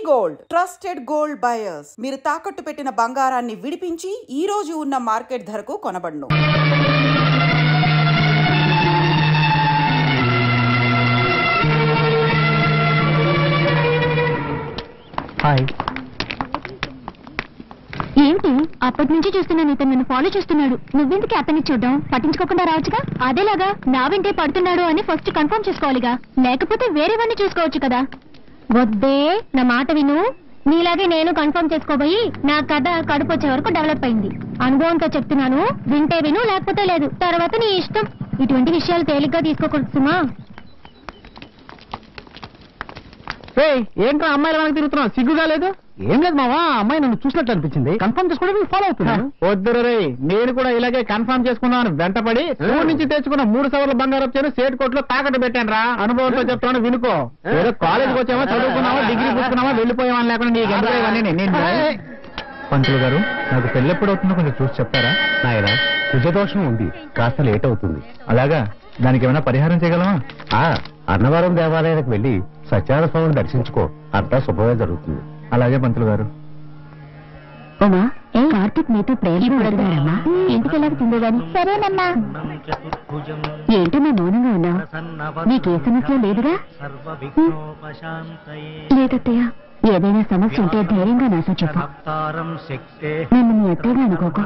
Gold trusted gold buyers. మీరు తాకట్టు పెట్టిన బంగారాన్ని విడిపించి ఈ రోజు ఉన్న మార్కెట్ ధరకు కొనబడును. హాయ్. ఏంటి అప్పటి నుంచి చూస్తున్నాను, ఇతను నన్ను ఫాలో చేస్తున్నాడు. నువ్వెందుకు అతన్ని చూద్దాం, పట్టించుకోకుండా రావచ్చుగా. అదేలాగా నా వెంటే పడుతున్నాడు అని ఫస్ట్ కన్ఫర్మ్ చేసుకోవాలిగా, లేకపోతే వేరేవన్నీ చూసుకోవచ్చు కదా. వద్దే, నా మాట విను. నీలాగే నేను కన్ఫర్మ్ చేసుకోబోయి నా కథ కడుపు వచ్చే వరకు డెవలప్ అయింది. అనుభవంతో చెప్తున్నాను, వింటే విను, లేకపోతే లేదు. తర్వాత నీ ఇష్టం. ఇటువంటి విషయాలు తేలిగ్గా తీసుకోకూడదు సుమా. ఏంట్రా అమ్మాయిల వెనక తిరుగుతున్నావు, సిగ్గుగా లేదు? ఏం లేదు మావా, అమ్మాయి నన్ను చూసినట్టు అనిపించింది, కన్ఫర్మ్ చేసుకోవడానికి ఫాలో అవుతున్నాను. వద్దురు రే, నేను కూడా ఇలాగే కన్ఫర్మ్ చేసుకున్నాను. వెంటపడి ఊరి నుంచి తెచ్చుకున్న 3 సవర్ల బంగారం చేను సేట్ కోట్లో తాకట్టు పెట్టాను రా. అనుభవంతో చెప్తాను, వినుకో. ఏదో కాలేజీకి వచ్చావా, చదువుకున్నావా, డిగ్రీ పుచ్చుకున్నావా, వెళ్ళిపోయావా లేకుండా నీకు ఎందుకు. పంతులు గారు, నాకు పెళ్ళెప్పుడు అవుతుందో కొంచెం చూసి చెప్తారా? నాయన, కుజదోషం ఉంది, కాస్త లేట్ అవుతుంది. అలాగా, దానికి ఏమైనా పరిహారం చేయగలమా? అన్నవరం దేవాలయానికి వెళ్ళి సత్యనారాయణ స్వామిని దర్శించుకో, అంతా శుభమే జరుగుతుంది. అలాగే పంతులు గారు. ఓమా, కార్తీక్ నీతో ప్రేమడమ్మా, ఇంటికి వెళ్ళాల్సిందే గాని. సరేనమ్మా. ఏంటమ్మా మౌనంగా ఉన్నావు, నీకే సమస్య లేదుగా? లేదత్తయ్య, ఏదైనా సమస్య ఉంటే ధైర్యంగా నాతో చెప్పు. నేను మీ అత్తయ్యగా అనుకోకు,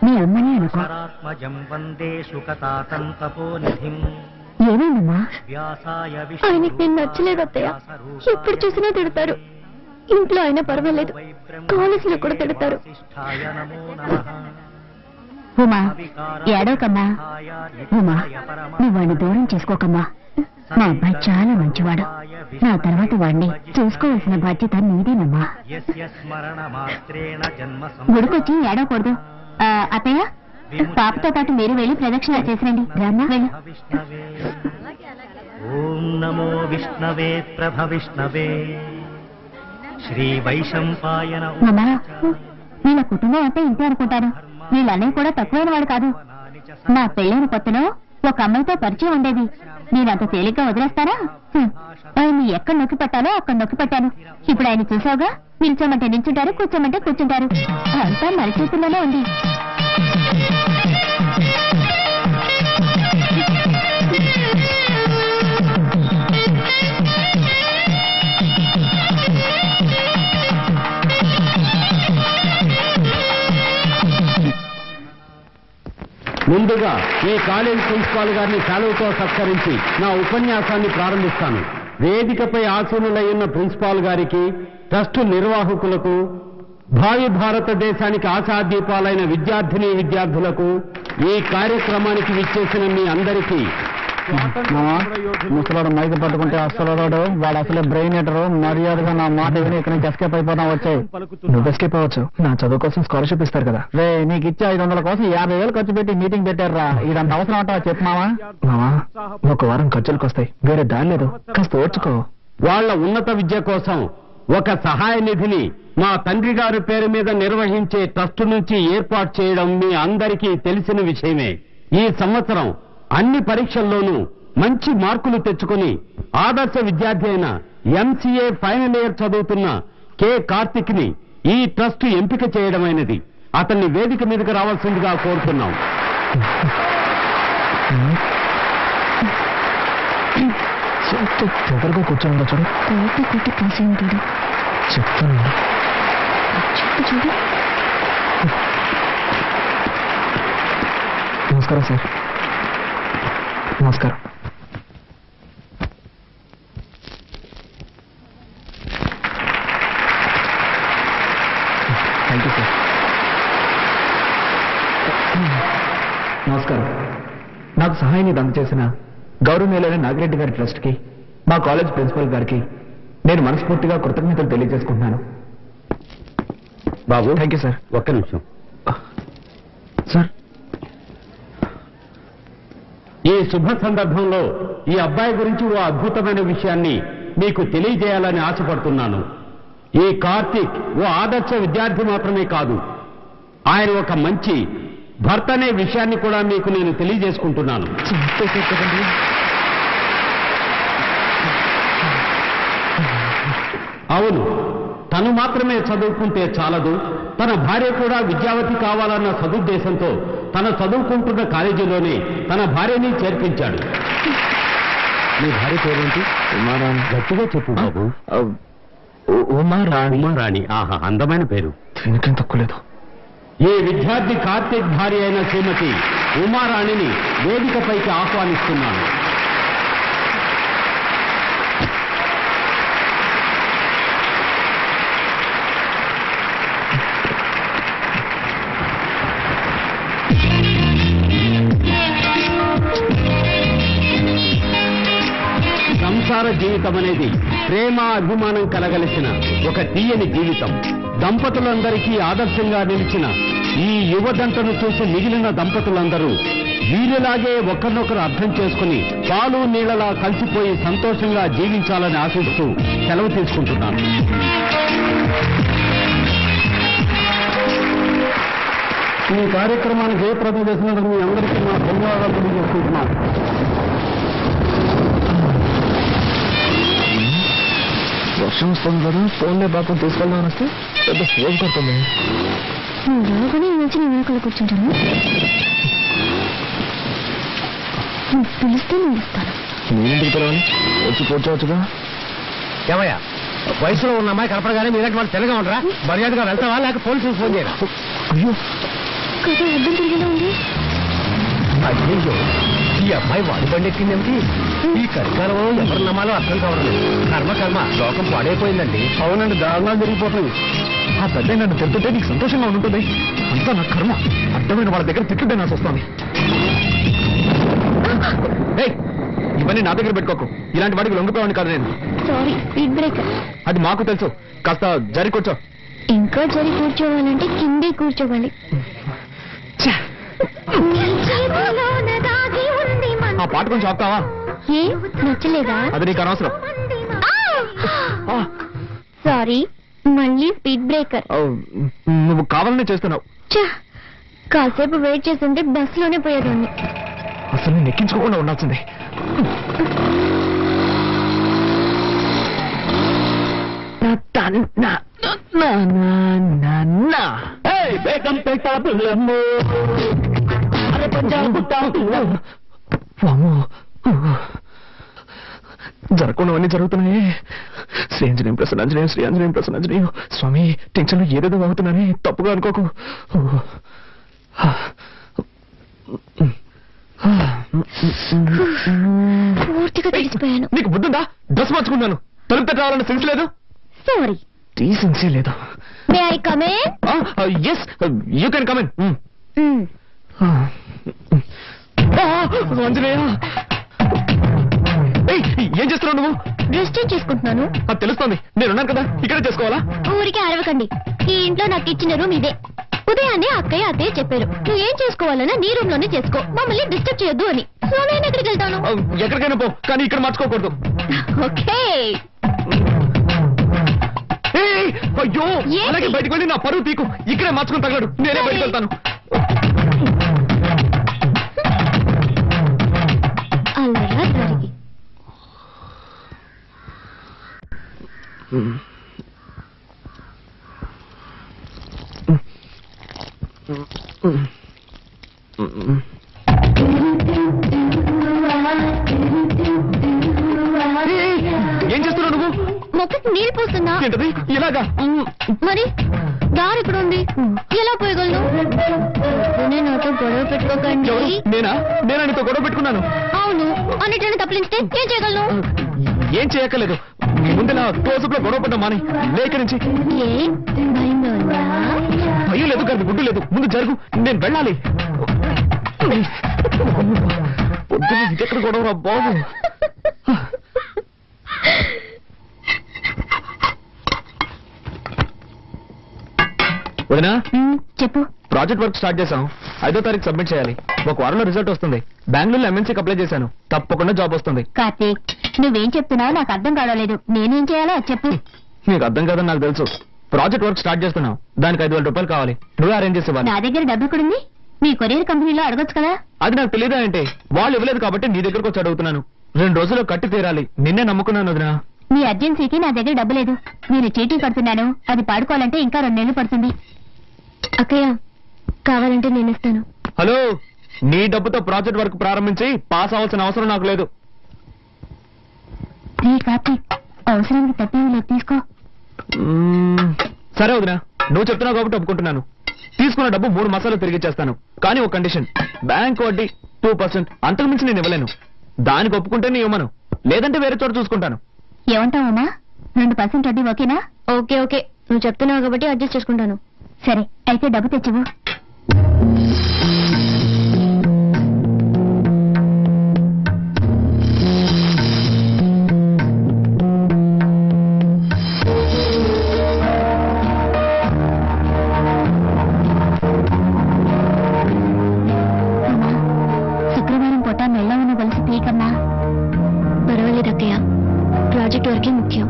మీ అమ్మని అనుకో. ఏమైందమ్మా? ఆయనకి నేను నచ్చలేదు అత్తయ్య. ఎప్పుడు చూసినా తిడతారు. ఇంట్లో అయినా పర్వాలేదు, కాలేజీలో కూడా తిడతారు. ఉమా, ఏడవకమ్మా. ఉమా, నువ్వు వాడిని దూరం చేసుకోకమ్మా. మా అబ్బాయి చాలా మంచివాడు. నా తర్వాత వాడిని చూసుకోవాల్సిన బాధ్యత నీదేనమ్మా. గుడికొచ్చి ఏడవకూడదు. అత్తయ్య, పాపతో పాటు మీరు వెళ్ళి ప్రదక్షిణ చేసిరండి. రామ్మా, వెళ్ళు. ఓం నమో విష్ణవే ప్రభవిష్ణవే శ్రీ వైశంపాయన. అమ్మా, వీళ్ళ కుటుంబం అంటే ఇంతే అనుకుంటాను. వీళ్ళన్నయ్య కూడా తక్కువైన వాడు కాదు. నా పెళ్ళైన కొత్తలో ఒక అమ్మాయితో పరిచయం ఉండేది. నేను అంత తేలిగ్గా వదిలేస్తారా? ఆయన్ని ఎక్కడ నొక్కి పెట్టాలో అక్కడ నొక్కి పెట్టాను. ఇప్పుడు ఆయన చూసావుగా, నిల్చోమంటే నిల్చుంటారు, కూర్చోమంటే కూర్చుంటారు. అంతా మన చేతుల్లోనే ఉంది. ముందుగా ఈ కాలేజ్ ప్రిన్సిపాల్ గారిని సెలవుతో సత్కరించి నా ఉపన్యాసాన్ని ప్రారంభిస్తాను. వేదికపై ఆసీనులై ఉన్న ప్రిన్సిపాల్ గారికి, ట్రస్టు నిర్వాహకులకు, భావి భారతదేశానికి ఆశాదీపాలైన విద్యార్థులకు, ఈ కార్యక్రమానికి విచ్చేసిన మీ అందరికీ. ముసలాడు మైకి పట్టుకుంటే అసలు వాడు అసలే బ్రెయిన్ ఎటరు. మర్యాదగా నా మాట విని ఇక్కడ నుంచి ఎస్కేప్ అయిపోతాం. వచ్చాయి, నువ్వు ఎస్కేప్ అవ్వచ్చు. నా చదువు కోసం స్కాలర్షిప్ ఇస్తారు కదా. రే, నీకు ఇచ్చే 500 కోసం 50,000 ఖర్చు పెట్టి మీటింగ్ పెట్టారా? ఇదంత అవసరం అంటావా? చెప్పు మావా. ఒక వారం ఖర్చులకు వస్తాయి, వేరే దారి లేదు, కాస్త ఓర్చుకో. వాళ్ల ఉన్నత విద్య కోసం ఒక సహాయ నిధిని మా తండ్రి గారి పేరు మీద నిర్వహించే ట్రస్టు నుంచి ఏర్పాటు చేయడం మీ అందరికీ తెలిసిన విషయమే. ఈ సంవత్సరం అన్ని పరీక్షల్లోనూ మంచి మార్కులు తెచ్చుకుని ఆదర్శ విద్యార్థి అయిన ఎంసీఏ ఫైనల్ ఇయర్ చదువుతున్న కె కార్తిక్ ని ఈ ట్రస్ట్ ఎంపిక చేయడమైనది. అతన్ని వేదిక మీదకి రావాల్సిందిగా కోరుతున్నాం. ఎవరిగా కూర్చోండి చూడు, చెప్తాను. చూడు. నమస్కారం సార్. నమస్కారం. Thank you sir. నమస్కారం. నాకు సహాయాన్ని అందజేసిన గౌరవనీయులైన నాగిరెడ్డి గారి ట్రస్ట్కి, మా కాలేజ్ ప్రిన్సిపల్ గారికి నేను మనస్ఫూర్తిగా కృతజ్ఞతలు తెలియజేసుకుంటున్నాను. బాబు, థ్యాంక్ యూ సార్. ఒక్క నిమిషం సార్. ఈ శుభ సందర్భంలో ఈ అబ్బాయి గురించి ఓ అద్భుతమైన విషయాన్ని మీకు తెలియజేయాలని ఆశపడుతున్నాను. ఈ కార్తీక్ ఓ ఆదర్శ విద్యార్థి మాత్రమే కాదు, ఆయన ఒక మంచి భర్త అనే విషయాన్ని కూడా మీకు నేను తెలియజేసుకుంటున్నాను. అవును, తను మాత్రమే చదువుకుంటే చాలదు, తన భార్య కూడా విద్యావతి కావాలన్న సదుద్దేశంతో తన చదువుకుంటున్న కాలేజీలోనే తన భార్యని చేర్పించాడు. నీ భార్య పేరేంటి? ఉమారాణి. గట్టిగా చెప్పు బాబు. ఉమారాణి. ఉమారాణి. ఆహా, అందమైన పేరు. దీనికేం తక్కువలేదు. ఈ విద్యార్థి కార్తీక్ భార్య అయిన శ్రీమతి ఉమారాణిని వేదికపైకి ఆహ్వానిస్తున్నాను. సంసార జీవితం అనేది ప్రేమ అభిమానం కలగలిసిన ఒక తీయని జీవితం. దంపతులందరికీ ఆదర్శంగా నిలిచిన ఈ యువదంటను చూసి మిగిలిన దంపతులందరూ వీరిలాగే ఒకరినొకరు అర్థం చేసుకుని పాలు నీళ్లలా కలిసిపోయి సంతోషంగా జీవించాలని ఆశిస్తూ సెలవు తీసుకుంటున్నాను. ఈ కార్యక్రమానికి జయప్రదం చేసినందుకు మీ అందరికీ నా ధన్యవాదాలు తెలియజేసుకుంటున్నాను. వర్షం వస్తుంది కదా, ఫోన్లే బాబు తీసుకెళ్దామని వస్తే పెద్ద ఫోన్ కొడుతుంది. నేను కూర్చుంటాను, పిలిస్తే నేను ఇస్తాను. నేనెందుకు పిలవాలి? వచ్చి కూర్చోవచ్చుగా. ఏమయ్యా, వయసులో ఉన్న అమ్మాయి కనపడగానే మీరంటే వాళ్ళు తెల్లగా ఉండరా? మర్యాదగా వెళ్తావా లేక పోలీసులకు ఫోన్ చేయరా? అయ్యో, కదా అర్థం తిరిగేలా ఉంది. అయ్యో, ఈ అమ్మాయి వాడి బండి ఎక్కిందేమిటి? ఈ కరికాలంలో ఎవరు నమ్మాలో అర్థం కావడం. కర్మ లోకం పాడైపోయిందండి. అవునండి, దారుణాలు జరిగిపోతుంది. ఆ పెద్ద నన్ను తిరుగుతుంటే నీకు సంతోషంగా ఉంటుంది. అంతా నా కర్మ. అర్థమైన వాళ్ళ దగ్గర తిట్టుంటే నాకు వస్తుంది. ఇవన్నీ నా దగ్గర పెట్టుకోకు. ఇలాంటి వాడికి లొంగిపోవాలని కాదు నేను. Sorry, speed breaker. అది మాకు తెలుసు. కాస్త జరి కూర్చో. ఇంకా జరి కూర్చోవాలంటే కిందే కూర్చోవాలి. ఆ పాట కొంచెం ఆపుతావా? ఏ నచ్చలేదా? అది నీకు అనవసరం. సారీ, మళ్ళీ స్పీడ్ బ్రేకర్. నువ్వు కావాలనే చేస్తున్నావు. కాసేపు వెయిట్ చేస్తుంటే బస్ లోనే పోయేదాన్ని. అసలు నేను ఎక్కించుకోకుండా ఉండాల్సిందే. జరగకుండావన్నీ జరుగుతున్నాయి. శ్రీ ఆంజనేయం ప్రసన్నాంజనేయం, శ్రీ ఆంజనేయం ప్రసన్నాంజనేయం. స్వామి, టెన్షన్లో ఏదేదో అవుతున్నానే, తప్పుగా అనుకోకు. పూర్తిగా తెలిసిపోయాను. నీకు బుద్ధుందా? డ్రెస్ మార్చుకున్నాను. తలుపు తట్టాలని సెన్స్ లేదు. సారీ, డీసెన్సీ లేదు. May I come in? Yes, you can come in. Anjaneya, ఏం చేస్తున్నావు నువ్వు? డ్రెస్ చేంజ్ చేసుకుంటున్నాను. అది తెలుస్తోంది. నేనున్నాను కదా, ఇక్కడే చేసుకోవాలా? ఊరికే అరవకండి. ఈ ఇంట్లో నాకు ఇచ్చిన రూమ్ ఇదే. ఉదయాన్నే అత్తయ్య చెప్పారు, నువ్వు ఏం చేసుకోవాలన్నా నీ రూమ్ లోనే చేసుకో, మమ్మల్ని డిస్టర్బ్ చేయొద్దు అని. సో నేను ఎక్కడికి వెళ్తాను? ఎక్కడికైనా పో, కానీ ఇక్కడ మార్చుకోకూడదు. ఓకే. అయ్యో, అలాగే బయటకు వెళ్ళి నా పరువు తీకు. ఇక్కడే మార్చుకుని తగలడు. నేనే బయటకు వెళ్తాను. అలా జరిగి ఏం చేస్తున్నావు నువ్వు? మొక్కకి నీళ్ళు పోస్తున్నా. ఏంటది ఇలాగా? మరి దారి ఇక్కడ ఉంది, ఎలా పోయగలను? నాతో గొడవ పెట్టుకోకండి. నేనా నీతో గొడవ పెట్టుకున్నాను? అవును, అన్నిటిని తప్పించితే ఏం చేయగలను? ఏం చేయక్కర్లేదు. ముందులా క్లోజప్ లో గొడవ పడ్డా మాని లేక నుంచి. భయం లేదు కానీ గుడ్డు లేదు. ముందు జరుగు, నేను వెళ్ళాలి. పొద్దున్న ఇదెక్కడ గొడవరా బాబు. వదినా, చెప్పు. ప్రాజెక్ట్ వర్క్ స్టార్ట్ చేశాం. 5వ తారీఖు సబ్మిట్ చేయాలి. ఒక వారంలో రిజల్ట్ వస్తుంది. బెంగళూరులో ఎంఎన్సీకి అప్లై చేశాను. తప్పకుండా జాబ్ వస్తుంది. కార్తీక్, నువ్వేం చెప్తున్నావు నాకు అర్థం కావలేదు. నేనేం చేయాలో చెప్పు. నీకు అర్థం కాదని నాకు తెలుసు. ప్రాజెక్ట్ వర్క్ స్టార్ట్ చేస్తున్నావు. దానికి 5,000 రూపాయలు కావాలి. నువ్వే అరేంజ్ చేసేవాళ్ళు. నా దగ్గర డబ్బు ఎక్కడుంది? మీ కొరియర్ కంపెనీలో అడగొచ్చు కదా. అది నాకు తెలియదా అంటే? వాళ్ళు ఇవ్వలేదు కాబట్టి నీ దగ్గరకు వచ్చి అడుగుతున్నాను. 2 రోజుల్లో కట్టి తీరాలి. నిన్నే నమ్ముకున్నాను వదినా. మీ అర్జెన్సీకి నా దగ్గర డబ్బు లేదు. నేను చీటీ కడుతున్నాను, అది పాడుకోవాలంటే ఇంకా 2 నెలలు పడుతుంది. అక్కయ్య కావాలంటే నేను ఇస్తాను. హలో, నీ డబ్బుతో ప్రాజెక్ట్ వర్క్ ప్రారంభించి పాస్ అవ్వాల్సిన అవసరం నాకు లేదు. కార్తీక్, అవసరానికి తప్పేమీ లేదు, తీసుకో. సరే వదినా, నువ్వు చెప్తున్నావు కాబట్టి ఒప్పుకుంటున్నాను. తీసుకున్న డబ్బు 3 మాసాలు తిరిగిచ్చేస్తాను. కానీ ఒక కండిషన్, బ్యాంక్ వడ్డీ 2%, అంతకు మించి నేను ఇవ్వలేను. దానికి ఒప్పుకుంటే నీ ఇవ్వమను, లేదంటే వేరే చోట చూసుకుంటాను. ఏమంటావమ్మా? 2% వడ్డీ ఓకేనా? ఓకే ఓకే, నువ్వు చెప్తున్నావు కాబట్టి అడ్జస్ట్ చేసుకుంటాను. సరే అయితే డబ్బు తెచ్చివు. శుక్రవారం పూట మెల్ల ఉన్న కలిసి తీయకమ్మా. పర్వాలేదు అక్కయ్య, ప్రాజెక్ట్ వరకే ముఖ్యం.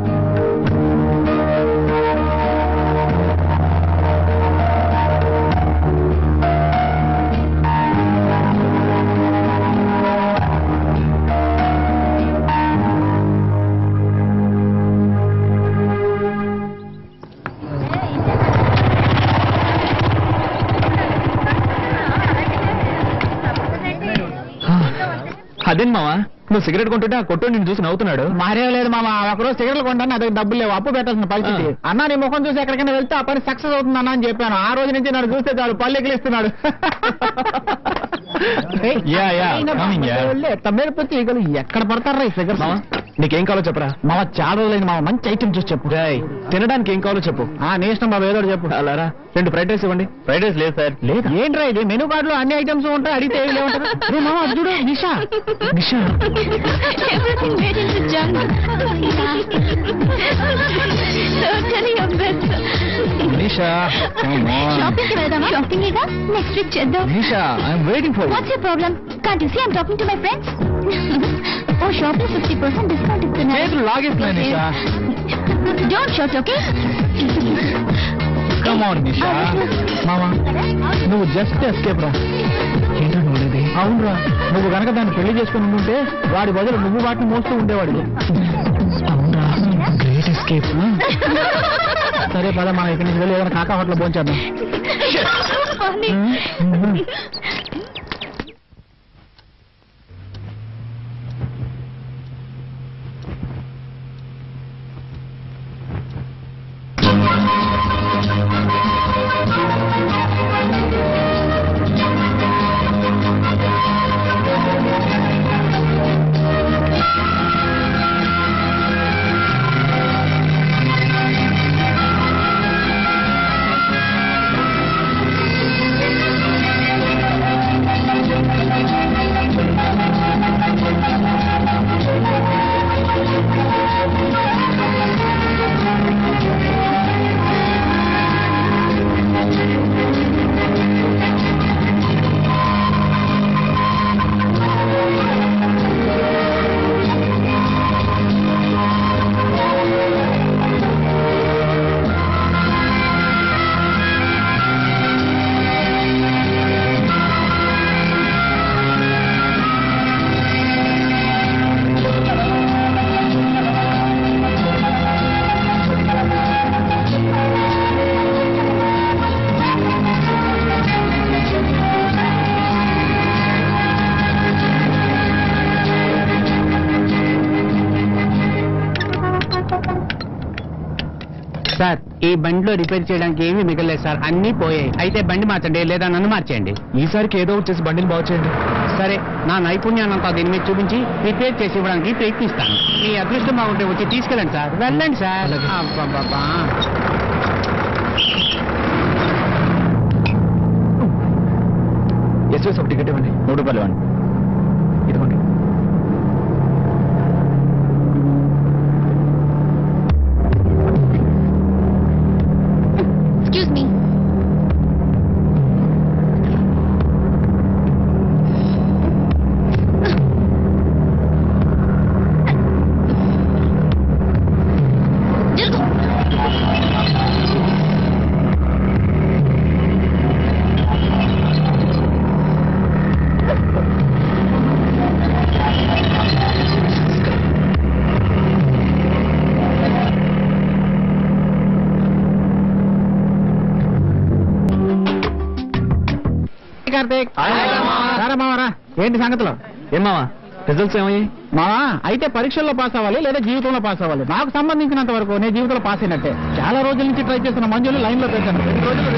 అదేం మావా, నువ్వు సిగరెట్ కొంటుంటే ఆ కొట్టు నిన్ను చూసి నవ్వుతున్నాడు. మారేం లేదు మామ, ఒకరోజు సిగరెట్లు కొంటాను, నా దగ్గర డబ్బులు లేవు, అప్పు పెట్టాల్సిన పరిస్థితి. అన్నా నీ ముఖం చూసి ఎక్కడికైనా వెళ్తే ఆ పని సక్సెస్ అవుతుంది అన్న అని చెప్పాను. ఆ రోజు నుంచి నన్ను చూస్తే చాలు పళ్ళు ఎగిలిస్తున్నాడు. తమ్మేరిపోతే ఈగలు ఎక్కడ పడతారా ఈ ఫిగర్స్? నీకేం కావాలో చెప్పరా? మామ చాలా రోజులైంది మామ, మంచి ఐటమ్ చూసి చెప్పు. తినడానికి ఏం కావాలో చెప్పు. నీ ఇష్టం బాబు, ఏదో ఒకటి చెప్పు. అలారా, 2 ఫ్రైడ్ రైస్ ఇవ్వండి. ఫ్రైడ్ రైస్ లేదు సార్. లేదు ఏంట్రా ఇది? మెనూ కార్డు లో అన్ని ఐటమ్స్ ఉంటాయి, అడిగితే ఏమి లేవుంటారు. మామ అది చూడు, నిషా. నిషా నిషా, షాపింగ్ వెళ్దామా? షాపింగ్ నెక్స్ట్ వీక్ చేద్దాం. Nisha, I'm waiting for you. What's your problem? Can't you see I'm talking to my friends. ఓ షాప్ లో 50% డిస్కౌంట్ ఇస్తున్నారు. చేతులు లాగేస్తున్నాయి Nisha. Don't shout, okay? Come on Nisha. మామ నువ్వు జస్ట్ ఎస్కేప్ రా. ఏంటో నువ్వులేది? అవునరా, నువ్వు గనక దాన్ని పెళ్లి చేసుకుని ఉంటే వాడి బదులు నువ్వు వాటిని మోస్తూ ఉండేవాడు. అవునరా, గ్రేట్ ఎస్కేప్. సరే పద, మనం ఇక్కడి నుంచి వెళ్ళి ఏదైనా కాకా హోటల్ భోంచేద్దాం. సార్, ఈ బండిలో రిపేర్ చేయడానికి ఏమీ మిగలేదు సార్, అన్నీ పోయాయి. అయితే బండి మార్చండి, లేదా నన్ను మార్చేయండి. ఈసారికి ఏదో వచ్చేసి బండిని బాగు చేయండి. సరే, నా నైపుణ్యాన్నంతా దీని మీద చూపించి రిపేర్ చేసి ఇవ్వడానికి ప్రయత్నిస్తాను. మీ అదృష్టం బాగుంటే వచ్చి తీసుకెళ్ళండి సార్. వెళ్ళండి సార్. అబ్బబ్బబ్బా. ఎస్ఎస్ ఒక టికెట్ ఇవ్వండి. 3 రూపాయలు ఇవ్వండి. ఇదిగోండి. Excuse me. హాయ్ కార్తీక్. సరే మావరా, ఏంటి సంగతులు? ఏం మావా రిజల్ట్స్ ఏమయ్యాయి? మావా అయితే పరీక్షల్లో పాస్ అవ్వాలి లేదా జీవితంలో పాస్ అవ్వాలి. నాకు సంబంధించినంత వరకు నేను జీవితంలో పాస్ అయినట్టే. చాలా రోజుల నుంచి ట్రై చేస్తున్న మంజుని లైన్ లో పెట్టాను. 2 రోజులు.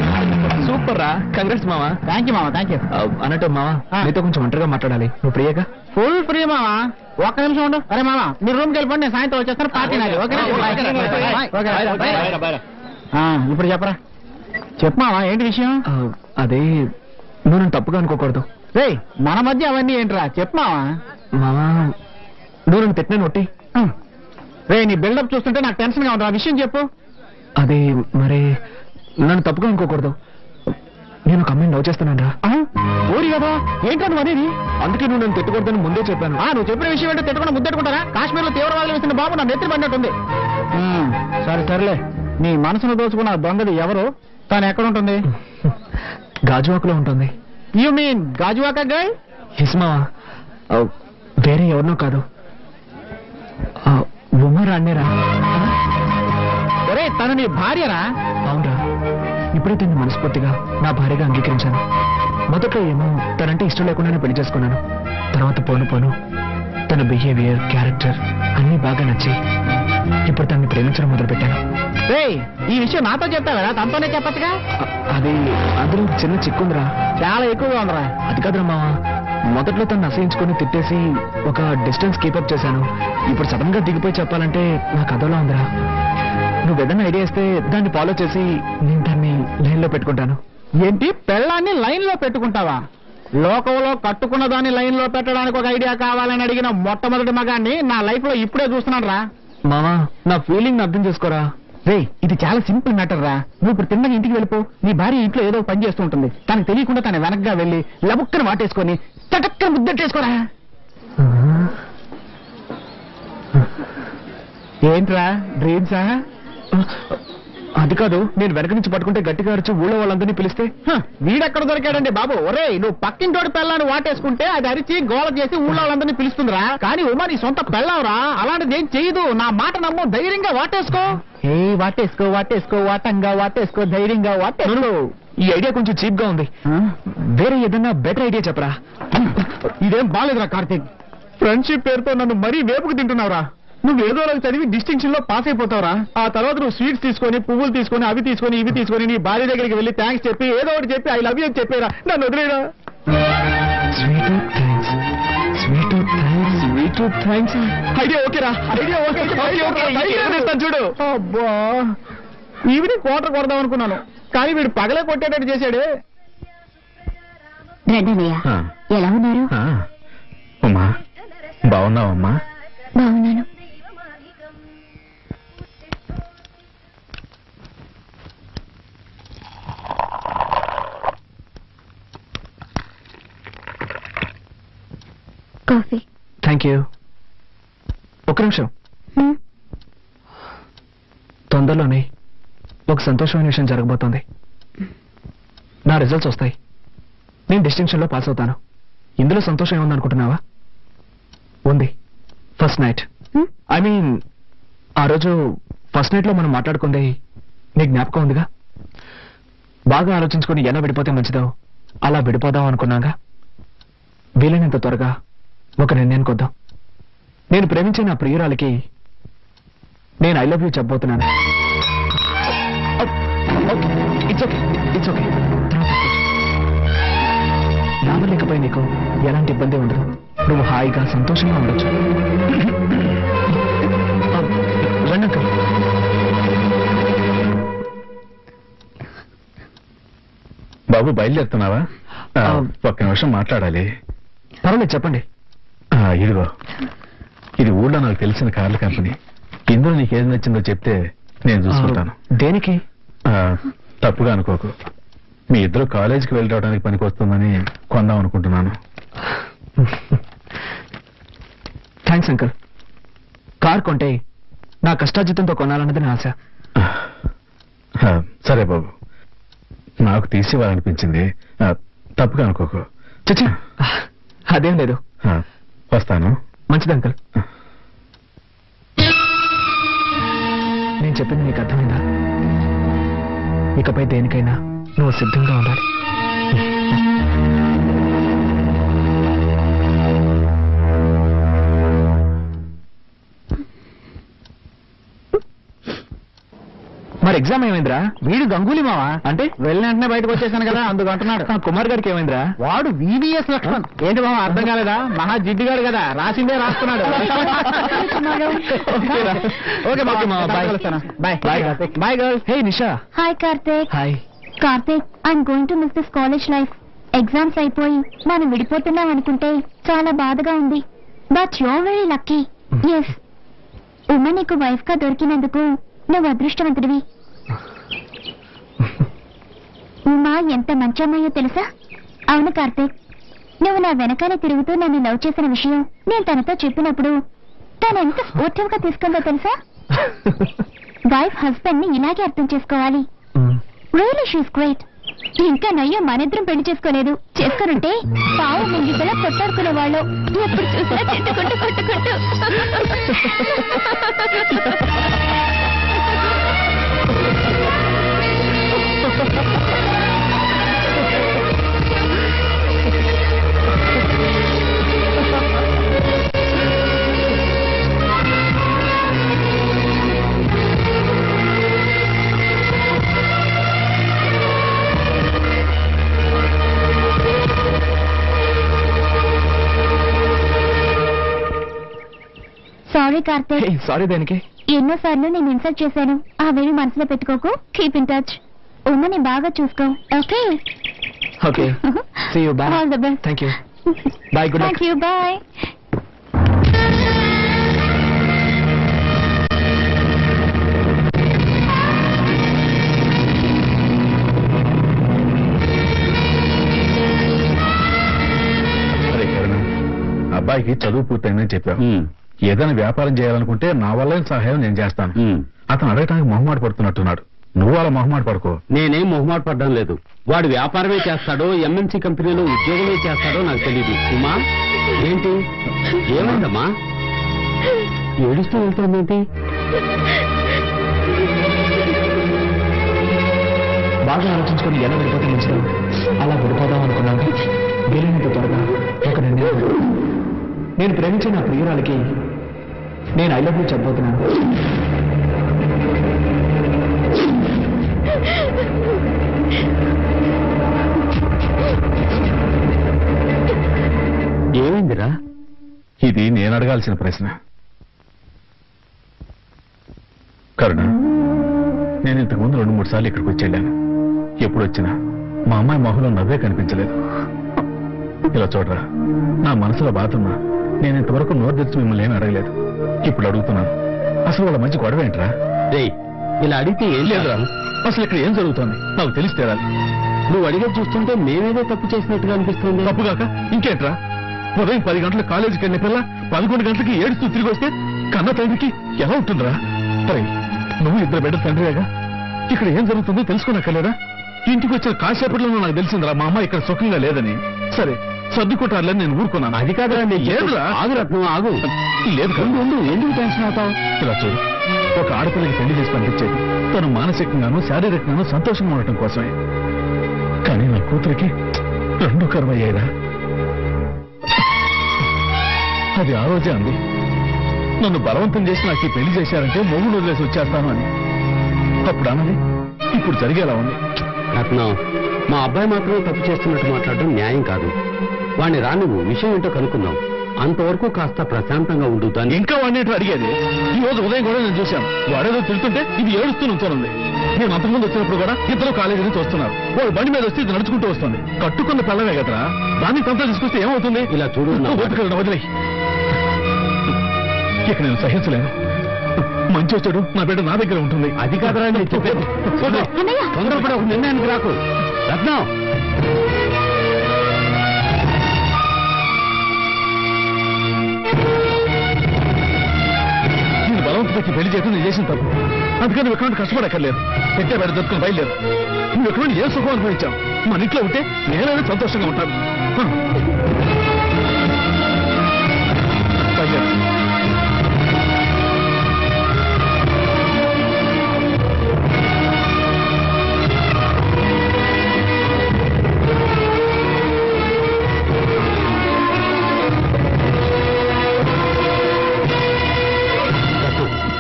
సూపర్ రా, కంగ్రాట్స్ మావా. థ్యాంక్ యూ మావా, థ్యాంక్ యూ. అన్నట్టు మావా నీతో కొంచెం ఒంటరిగా మాట్లాడాలి. నువ్వు ప్రియేగా? ఫుల్ ఫ్రీ మావా. ఒక్క నిమిషం ఉండు. అరే మావా మీరు రూమ్కి వెళ్ళిపోండి, నేను సాయంత్రం వచ్చేస్తాను. పార్టీ నాది. ఓకేనా? ఇప్పుడు చెప్పరా. చెప్పు మావా, ఏంటి విషయం? అదే నువ్వు నన్ను తప్పుగా అనుకోకూడదు. రే మన మధ్య అవన్నీ ఏంట్రా, చెప్పు మావా. మావా నువ్వు నన్ను తిట్టినాను ఒట్టి. రే నీ బిల్డప్ చూస్తుంటే నాకు టెన్షన్ గా ఉంది. ఆ విషయం చెప్పు. అదే మరి నన్ను తప్పుగా అనుకోకూడదు. నేను ఒక అమ్మాయిని లవ్ చేస్తున్నాను రా. ఊరి కదా ఏంటో నువ్వు అనేది. అందుకే నువ్వు నన్ను తిట్టకూడదని ముందే చెప్పాను. నువ్వు చెప్పిన విషయం ఏంటో తిట్టకుండా ముద్దెట్టుకుంటారా? కాశ్మీర్ లో తీవ్రవాదులు వేసిన బాబు నా నెత్తి పడినట్టుంది. సరే సరేలే, నీ మనసును దోచుకున్న దొంగది ఎవరు? తను ఎక్కడ ఉంటుంది? గాజువాకలో ఉంటుంది. You mean Gajuwaka girl? హిస్మావా వేరే ఎవరినో కాదు, ఉమర్ అన్నేరా. ఒరే తను నీ భార్యరా? అవునరా, ఇప్పుడే తను మనస్ఫూర్తిగా నా భార్యగా అంగీకరించాను. మొదట్లో ఏమో తనంటే ఇష్టం లేకుండానే పెళ్లి చేసుకున్నాను. తర్వాత పోను పోను తన బిహేవియర్, క్యారెక్టర్ అన్నీ బాగా నచ్చి ఇప్పుడు తనని ప్రేమించడం మొదలుపెట్టాను. ఈ విషయం నాతో చెప్తావా? తనతోనే చెప్పచ్చుగా. అది అందులో చిన్న చిక్కుందిరా. చాలా ఎక్కువగా ఉందిరా. అది కాదురా మావా, మొదట్లో తను అసహించుకొని తిట్టేసి ఒక డిస్టెన్స్ కీపప్ చేశాను. ఇప్పుడు సడన్ గా దిగిపోయి చెప్పాలంటే నాకు అదోలా ఉందిరా. నువ్వు ఏదైనా ఐడియా ఇస్తే దాన్ని ఫాలో చేసి నేను దాన్ని లైన్ లో పెట్టుకుంటాను. ఏంటి పెళ్ళాన్ని లైన్ లో పెట్టుకుంటావా? లోకంలో కట్టుకున్న దాన్ని లైన్ లో పెట్టడానికి ఒక ఐడియా కావాలని అడిగిన మొట్టమొదటి మగాన్ని నా లైఫ్ లో ఇప్పుడే చూస్తున్నాను రా. మావా నా ఫీలింగ్ అర్థం చేసుకోరా. రే ఇది చాలా సింపుల్ మ్యాటర్ రా. నువ్వు ఇప్పుడు తిన్నగా ఇంటికి వెళ్ళిపో. నీ భార్య ఇంట్లో ఏదో పని చేస్తూ ఉంటుంది. తనకు తెలియకుండా తన వెనక్గా వెళ్ళి లబుక్కను వాటేసుకొని చటక్కన ముద్దెట్టేసుకోరా. ఏంట్రా డ్రీమ్సా? అది కాదు, నేను వెనక నుంచి పట్టుకుంటే గట్టిగా అరిచి ఊళ్ళో వాళ్ళందరినీ పిలిస్తే. వీడెక్కడ దొరికాడండి బాబు? ఒరే నువ్వు పక్కింటోడి పెళ్ళాన్ని వాటేసుకుంటే అది అరిచి గోల చేసి ఊళ్ళో వాళ్ళందరినీ పిలుస్తుందిరా. కానీ ఉమా నీ సొంత పెళ్ళావురా, అలాంటిది ఏం చేయదు. నా మాట నమ్ము, ధైర్యంగా వాటేసుకో. వాటేసుకో వాటేసుకో వాటంగా వాటేసుకో, ధైర్యంగా వాటేసుకో. ఈ ఐడియా కొంచెం చీప్ గా ఉంది. వేరే ఏదన్నా బెటర్ ఐడియా చెప్పరా. ఇదేం బాలేదురా కార్తీక్. ఫ్రెండ్షిప్ పేరుతో నన్ను మరీ వేపుకు తింటున్నావురా. నువ్వు ఏదో రోజు చదివి డిస్టింక్షన్ లో పాస్ అయిపోతావురా. ఆ తర్వాత నువ్వు స్వీట్స్ తీసుకొని, పువ్వులు తీసుకొని, అవి తీసుకొని, ఇవి తీసుకొని నీ భార్య దగ్గరికి వెళ్ళి థ్యాంక్స్ చెప్పి ఏదో ఒకటి చెప్పి ఐ లవ్ యూ అని చెప్పేరా. నన్ను వదిలేరా. ఐడియా ఓకేరా, ఐడియా ఓకే. చూడు అబ్బా, ఈవినింగ్ క్వార్టర్ కొడదాం అనుకున్నాను, కానీ వీడు పగలే కొట్టేటట్టు చేశాడే. రండన్నయ్య, ఎలా ఉన్నారు? అమ్మా బాగున్నావమ్మా? బాగున్నాను. కాఫీ. Thank you. ఒక్క నిమిషం. తొందరలోనే ఒక సంతోషమైన విషయం జరగబోతోంది. నా రిజల్ట్స్ వస్తాయి. నేను డిస్టింక్షన్ లో పాస్ అవుతాను. ఇందులో సంతోషం ఏముందనుకుంటున్నావా? ఉంది. ఫస్ట్ నైట్, ఐ మీన్ ఆ రోజు ఫస్ట్ నైట్ లో మనం మాట్లాడుకుంది నీ జ్ఞాపకం ఉందిగా? బాగా ఆలోచించుకుని ఎలా విడిపోతే మంచిదో అలా విడిపోదాం అనుకున్నాగా. వీలైనంత త్వరగా ఒక నిర్ణయానికి వద్దాం. నేను ప్రేమించే నా ప్రియురాలకి నేను ఐ లవ్ యూ చెప్పబోతున్నాను. It's okay, it's okay. నా వల్లకపోయి నీకు ఎలాంటి ఇబ్బంది ఉండదు. నువ్వు హాయిగా సంతోషంగా ఉండొచ్చు. రండి. బాబు బయలుదేరుతున్నావా? ఒక్క నిమిషం మాట్లాడాలి. పర్వాలేదు చెప్పండి. ఇదిగో, ఇది ఊళ్ళో నాకు తెలిసిన కార్ల కంపెనీ. ఇందులో నీకు ఏది నచ్చిందో చెప్తే నేను చూసుకుంటాను. దేనికి? తప్పుగా అనుకోకు. మీ ఇద్దరు కాలేజీకి వెళ్ళి రావడానికి పనికి వస్తుందని కొందాం అనుకుంటున్నాను. Thanks uncle. కార్ కొంటే నా కష్టార్జితంతో కొనాలన్నది నా ఆశ. సరే బాబు, నాకు తీసివ్వాలనిపించింది. తప్పుగా అనుకోకు. చచ్చా, అదేం లేదు. వస్తాను. మంచిది అంకుల్. నేను చెప్పింది నీకు అర్థమైందా? ఇకపై దేనికైనా నువ్వు సిద్ధంగా ఉండాలి. మరి ఎగ్జామ్ ఏమైందిరా? వీడు గంగూలీ మావా. అంటే వెళ్ళిన వెంటనే బయటకు వచ్చేసాను కదా అందుకు అంటున్నాడు. కుమార్ గారికి ఏమైందిరా? వాడు VVS లక్ష్మణ్. ఏంటి మావా అర్థం కాలేదా? మహా జిడ్డిగాడు కదా, రాసిందే రాస్తున్నాడు. Okay bye bye bye girls. Hey Nisha. Hi Karthik. Hi Karthik, I'm going to miss this college life. Exams అయిపోయి మనం విడిపోతున్నాం అనుకుంటే చాలా బాధగా ఉంది. But you're very lucky. Yes, ఉమ్మ నీకు వైఫ్ గా దొరికినందుకు నువ్వు అదృష్టవంతుడివి. ఉమా ఎంత మంచి అమ్మాయో తెలుసా? అవును కార్తీక్, నువ్వు నా వెనకాల తిరుగుతూ నన్ను లవ్ చేసిన విషయం నేను తనతో చెప్పినప్పుడు తను ఎంత స్పోర్టివ్ గా తీసుకుందో తెలుసా? వైఫ్ హస్బెండ్ ని ఇలాగే అర్థం చేసుకోవాలి. Really she's great. ఇంకా నయ్యో మనిద్దరం పెళ్లి చేసుకోలేదు. చేసుకోనుంటే పావు ముంగిసలా కొట్టాడుకునే వాళ్ళు. ఎప్పుడు చూసినా తిట్టుకుంటూ కొట్టుకుంటూ. సారీ కార్తీక్. సారీ దేనికి? ఎన్నోసార్లు నేను ఇన్సల్ట్ చేశాను. అవేమి మనసులో పెట్టుకోకు. Keep in touch. ఉమ్మని బాగా చూసుకో. Okay okay. See you. Bye. All the best. Thank you. Bye. Good luck. Thank you. Bye. అరే కరుణ, అబ్బాయికి చదువు పూర్తయిందని చెప్పావు. ఏదైనా వ్యాపారం చేయాలనుకుంటే నా వల్ల సహాయం నేను చేస్తాను. అతను అడగటానికి మొహమాట పడుతున్నట్టున్నాడు. నువ్వు అలా మొహమాట పడుకో. నేనేం మొహమాట పడ్డం లేదు. వాడు వ్యాపారమే చేస్తాడో MNC కంపెనీలో ఉద్యోగమే చేస్తాడో నాకు తెలియదు. ఉమా, ఏంటి ఏమైందమ్మా? ఏడుస్తూ వెళ్తామేంటి? బాగా ఆలోచించుకొని ఎలా విడిపోతే మంచిది. అలా విడిపోదాం అనుకున్నాను. వీలైనంత త్వరగా ఒక నిర్ణయం. నేను ప్రేమించిన నా ప్రియురాలకి నేను ఐ లవ్ యూ చెప్పబోతున్నాను. ఏమైందిరా? ఇది నేను అడగాల్సిన ప్రశ్న. కరుణ, నేను ఇంతకుముందు 2-3 సార్లు ఇక్కడికి వచ్చి వెళ్ళాను. ఎప్పుడు వచ్చినా మా అమ్మాయి మొహంలో నవ్వే కనిపించలేదు. ఇలా చూడరా, నా మనసులో బాధ ఉన్నా నేను ఇంతవరకు నోరు తెరిచి మిమ్మల్ని ఏమీ అడగలేదు. ఇప్పుడు అడుగుతున్నాను, అసలు వాళ్ళ మంచి గొడవ ఏంట్రా? ఇలా అడిగితే ఏం లేదురా, అసలు ఇక్కడ ఏం జరుగుతోంది నాకు తెలిసి తీరాలి. నువ్వు అడిగే చూస్తుంటే మేమేదో తప్పు చేసినట్టుగా అనిపిస్తుంది. తప్పుగాక ఇంకేంట్రా? ఉదయం 10 గంటలకు కాలేజీకి వెళ్ళిన పిల్ల 11 గంటలకి ఏడుస్తూ తిరిగి వస్తే కన్న తండ్రికి ఎలా ఉంటుందిరా? సరే, నువ్వు 2 బిడ్డల తండ్రిగా ఇక్కడ ఏం జరుగుతుందో తెలుసుకోనక్కర్లేదా? ఇంటికి వచ్చిన కాసేపట్లో నాకు తెలిసిందిరా మా అమ్మ ఇక్కడ సుఖంగా లేదని. సరే, సర్దుకుంటారులేని నేను ఊరుకున్నాను. అది కాదురా, ఆగు రత్నం, ఆగు. లేదు కదా, ఎందుకు టెన్షన్ అవుతావు? ఇలా చూడు, ఒక ఆడపిల్లకి పెళ్లి చేసి పంపించేది తను మానసికంగానూ శారీరకంగానూ సంతోషంగా ఉండటం కోసమే. కానీ నా కూతురికి 2 కర్మయ్యాయిరా. అది ఆ రోజే అంది, నన్ను బలవంతం చేసి నాకు ఈ పెళ్లి చేశారంటే మొగుడు వదిలేసి వచ్చేస్తాను అని. అప్పుడు అన్నది ఇప్పుడు జరిగేలా ఉంది. రత్నం, మా అబ్బాయి మాత్రమే తప్పు చేస్తున్నట్టు మాట్లాడడం న్యాయం కాదు. వాడిని రానివ్వు, విషయం ఏంటో కనుక్కుందాం. అంతవరకు కాస్త ప్రశాంతంగా ఉండు. దాన్ని ఇంకా వాడిని అడిగేది. ఈ రోజు ఉదయం కూడా నేను చూశాను, వాడేదో తిరుగుతుంటే ఇది ఏడుస్తూ నుంచోనుంది. నేను అంతకుముందు వచ్చినప్పుడు కూడా ఇద్దరు కాలేజీ నుంచి వస్తున్నారు. వాడు బండి మీద వస్తే ఇది నడుచుకుంటూ వస్తుంది. కట్టుకున్న పిల్లవే కదరా, దాన్ని తంతా తీసుకొస్తే ఏమవుతుంది? ఇలా చూడు, వదిలే. ఇక నేను సహించలేను. మంచి వచ్చాడు, నా బిడ్డ నా దగ్గర ఉంటుంది. అది కాదురా నేను చెప్పేది. తొందరపడి ఒక నిర్ణయానికి రాకు. రత్నం, నేను బలవంత పెట్టి పెళ్లి చేయడం నేను చేసిన తప్పు. అందుకని నువ్వు ఎక్కడ కష్టపడక్కర్లేదు. పెట్టే బయట దొరుకుని బయలుదేరు. నువ్వు ఎక్కడ ఏ సుఖం అనుభవించావు. మన ఇంట్లో ఉంటే నేనైనా సంతోషంగా ఉంటాను. బయలుదేరు.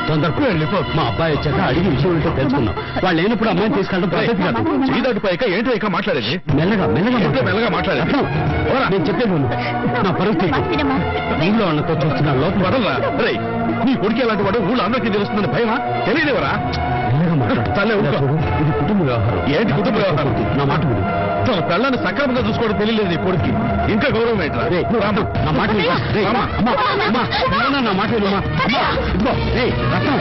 తొందరపడు. వెళ్ళిపో. మా అబ్బాయి వచ్చాక అడిగి విషయం ఏంటో తెలుసుకున్నాం. వాళ్ళు లేనప్పుడు అమ్మాయిని తీసుకెళ్ళడం పద్ధతి కాదు. చీదాటిపోయాక ఏంటో ఇక మాట్లాడేది. మెల్లగా మెల్లగా మాట్లాడేది. నేను చెప్పేది నా పరిస్థితి ఊళ్ళో వాళ్ళతో చూస్తున్నా లోపల వదలరా. రే నీ కొడుకు ఎలాంటి వాడు ఊళ్ళో అందరికీ తెలుస్తుందని భయమా? తెలియదేవరా? మెల్లగా మాట్లాడు. ఇది కుటుంబ వ్యవహారం. ఏంటి కుటుంబ వ్యవహారం? నా మాట విను. తన పిల్లని సక్రమంగా చూసుకోవడం తెలియలేదు నీ కొడుకు. ఇంకా గౌరవం ఏంట్రా? నా మాట విను. నా మాట విను. ఇదిగో రత్నం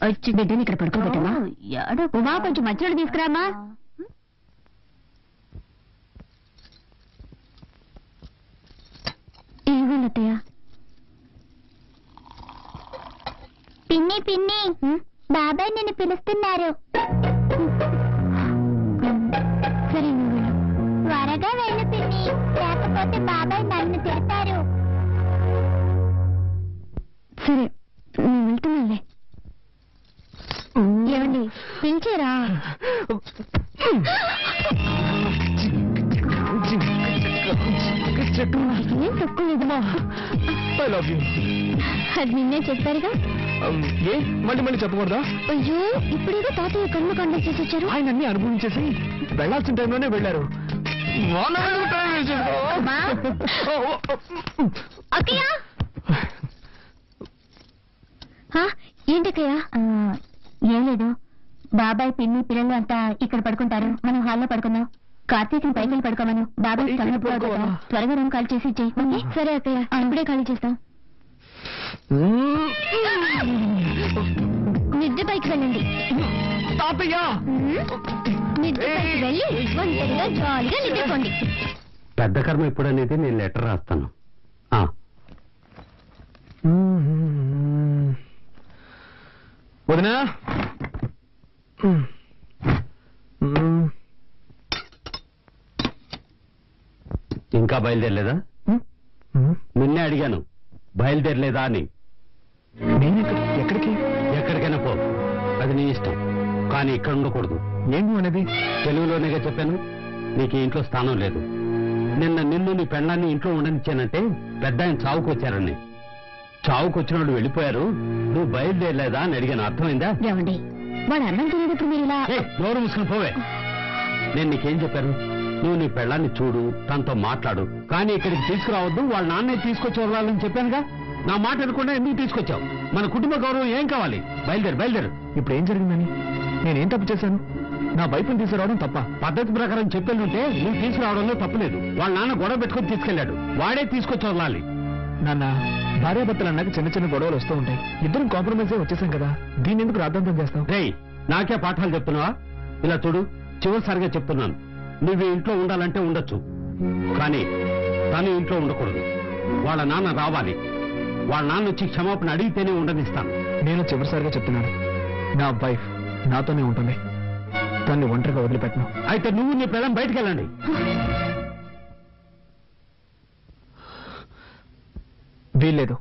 వచ్చి బిడ్డని ఇక్కడ పడుకోబెట్టమ్మా. ఉమా కొంచెం మంచినీళ్ళు తీసుకురామా. ఏమన్నట్టయ్య? పిన్ని పిన్ని బాబాయ్ నిన్ను పిలుస్తున్నారు. సరే నువ్వు త్వరగా వెళ్ళు పిన్ని, లేకపోతే బాబాయ్ నన్ను తిడతారు. సరే నేను వెళ్తున్నానులే. ఏమండి పిలిచారా? ఏం తక్కువ అది నిన్నే చెప్పారుగా. ఏ మళ్ళీ చెప్పకూడదా? అయ్యో ఇప్పుడేదో తాతయ్య కన్ను కండ చేసి వచ్చారు. ఆయన అన్ని అనుభవించేసి వెళ్లాల్సిన టైంలోనే వెళ్ళారు. ఏంటక్కయ్య? ఏం లేదు, బాబాయ్ పిన్ని పిల్లలు అంతా ఇక్కడ పడుకుంటారు, మనం హాల్లో పడుకుందాం. కార్తీక్ పైకి వెళ్ళి పడుకోమను. బాబాయ్ త్వరగా రూమ్ ఖాళీ చేసి ఇచ్చేయి. సరే అక్కయ్య, ఇప్పుడే ఖాళీ చేస్తాం. నిద్ర పైకి వెళ్ళండి. నిద్ర పైకి వెళ్ళి ఒంటరిగా జాలీగా నిద్రపోండి. పెద్ద కర్మ ఎప్పుడనేది నేను లెటర్ రాస్తాను. వదినా ఇంకా బయలుదేరలేదా? నిన్నే అడిగాను బయలుదేరలేదా అని. ఎక్కడికి? ఎక్కడికైనా పో, అది నీ ఇష్టం, కానీ ఇక్కడ ఉండకూడదు. ఏంటి అనేది? తెలుగులోనేగా చెప్పాను, నీకు ఇంట్లో స్థానం లేదు. నిన్ను నీ పెళ్ళాన్ని ఇంట్లో ఉండనిచ్చానంటే పెద్ద ఆయన చావుకు వచ్చారని. చావుకు వచ్చిన వాళ్ళు వెళ్ళిపోయారు, నువ్వు బయలుదేరలేదా అని అడిగాను. అర్థమైందా? ఏమండి వాడు అన్నం తినేటప్పుడు మీరు ఇలా నోరు మూసుకుని పోవే. నేను నీకేం చెప్పాను? నువ్వు నీ పెళ్ళాన్ని చూడు, తనతో మాట్లాడు, కానీ ఇక్కడికి తీసుకురావద్దు, వాళ్ళ నాన్నే తీసుకొచ్చి వదలాలని చెప్పానుగా. నా మాట అనుకుండా ఎందుకు తీసుకొచ్చావు? మన కుటుంబ గౌరవం ఏం కావాలి? బయలుదేరు. ఇప్పుడు ఏం జరిగిందని? నేనేం తప్పు చేశాను? నా వైపుని తీసుకురావడం తప్ప? పద్ధతి ప్రకారం చెప్పేంటే నువ్వు తీసుకురావడంలో తప్పులేదు. వాళ్ళ నాన్న గొడవ పెట్టుకుని తీసుకెళ్లాడు, వాడే తీసుకొచ్చి వదలాలి. నాన్న, భార్యాభర్తలు అన్నాక చిన్న చిన్న గొడవలు వస్తూ ఉంటాయి. ఇద్దరం కాంప్రమైజ్ అయి వచ్చేసాం కదా, దీన్ని ఎందుకు రాద్ధాంతం చేస్తాం? రేయ్, నాకే పాఠాలు చెప్తున్నావా? ఇలా చూడు, చివరిసారిగా చెప్తున్నాను, నువ్వు ఇంట్లో ఉండాలంటే ఉండొచ్చు, కానీ తను ఇంట్లో ఉండకూడదు. వాళ్ళ నాన్న రావాలి, వాళ్ళ నాన్న వచ్చి క్షమాపణ అడిగితేనే ఉండనిస్తాను. నేను చివరిసారిగా చెప్తున్నాను, నా వైఫ్ నాతోనే ఉంటుంది, తన్ని ఒంటరిగా వదిలిపెట్టను. అయితే నువ్వు నీ పిల్లం బయటికి వెళ్ళండి. వీల్లేదు,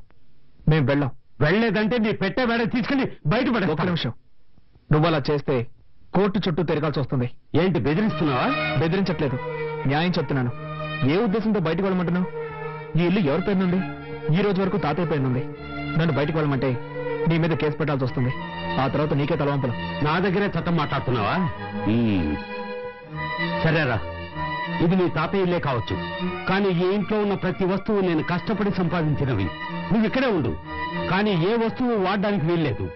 మేము వెళ్ళాం. వెళ్ళలేదంటే నీ పెట్టే వేడ తీసుకెళ్లి బయటపడే. ఒక్క నిమిషం, నువ్వు అలా చేస్తే కోర్టు చుట్టూ తిరగాల్సి వస్తుంది. ఏంటి బెదిరిస్తున్నావా? బెదిరించట్లేదు, న్యాయం చెప్తున్నాను. ఏ ఉద్దేశంతో బయటకు వెళ్ళమంటున్నావు? ఈ ఇల్లు ఎవరి పేరునుంది? ఈ రోజు వరకు తాతయ్య పేరునుంది. నన్ను బయటకు వెళ్ళమంటే నీ మీద కేసు పెట్టాల్సి వస్తుంది. ఆ తర్వాత నీకే తలవంపలు. నా దగ్గరే చట్టం మాట్లాడుతున్నావా? సరేరా, ఇది నీ తాతయ్య ఇల్లే కావచ్చు, కానీ ఈ ఇంట్లో ఉన్న ప్రతి వస్తువు నేను కష్టపడి సంపాదించినవి. నువ్వు ఇక్కడే ఉండు, కానీ ఏ వస్తువు వాడడానికి వీల్లేదు.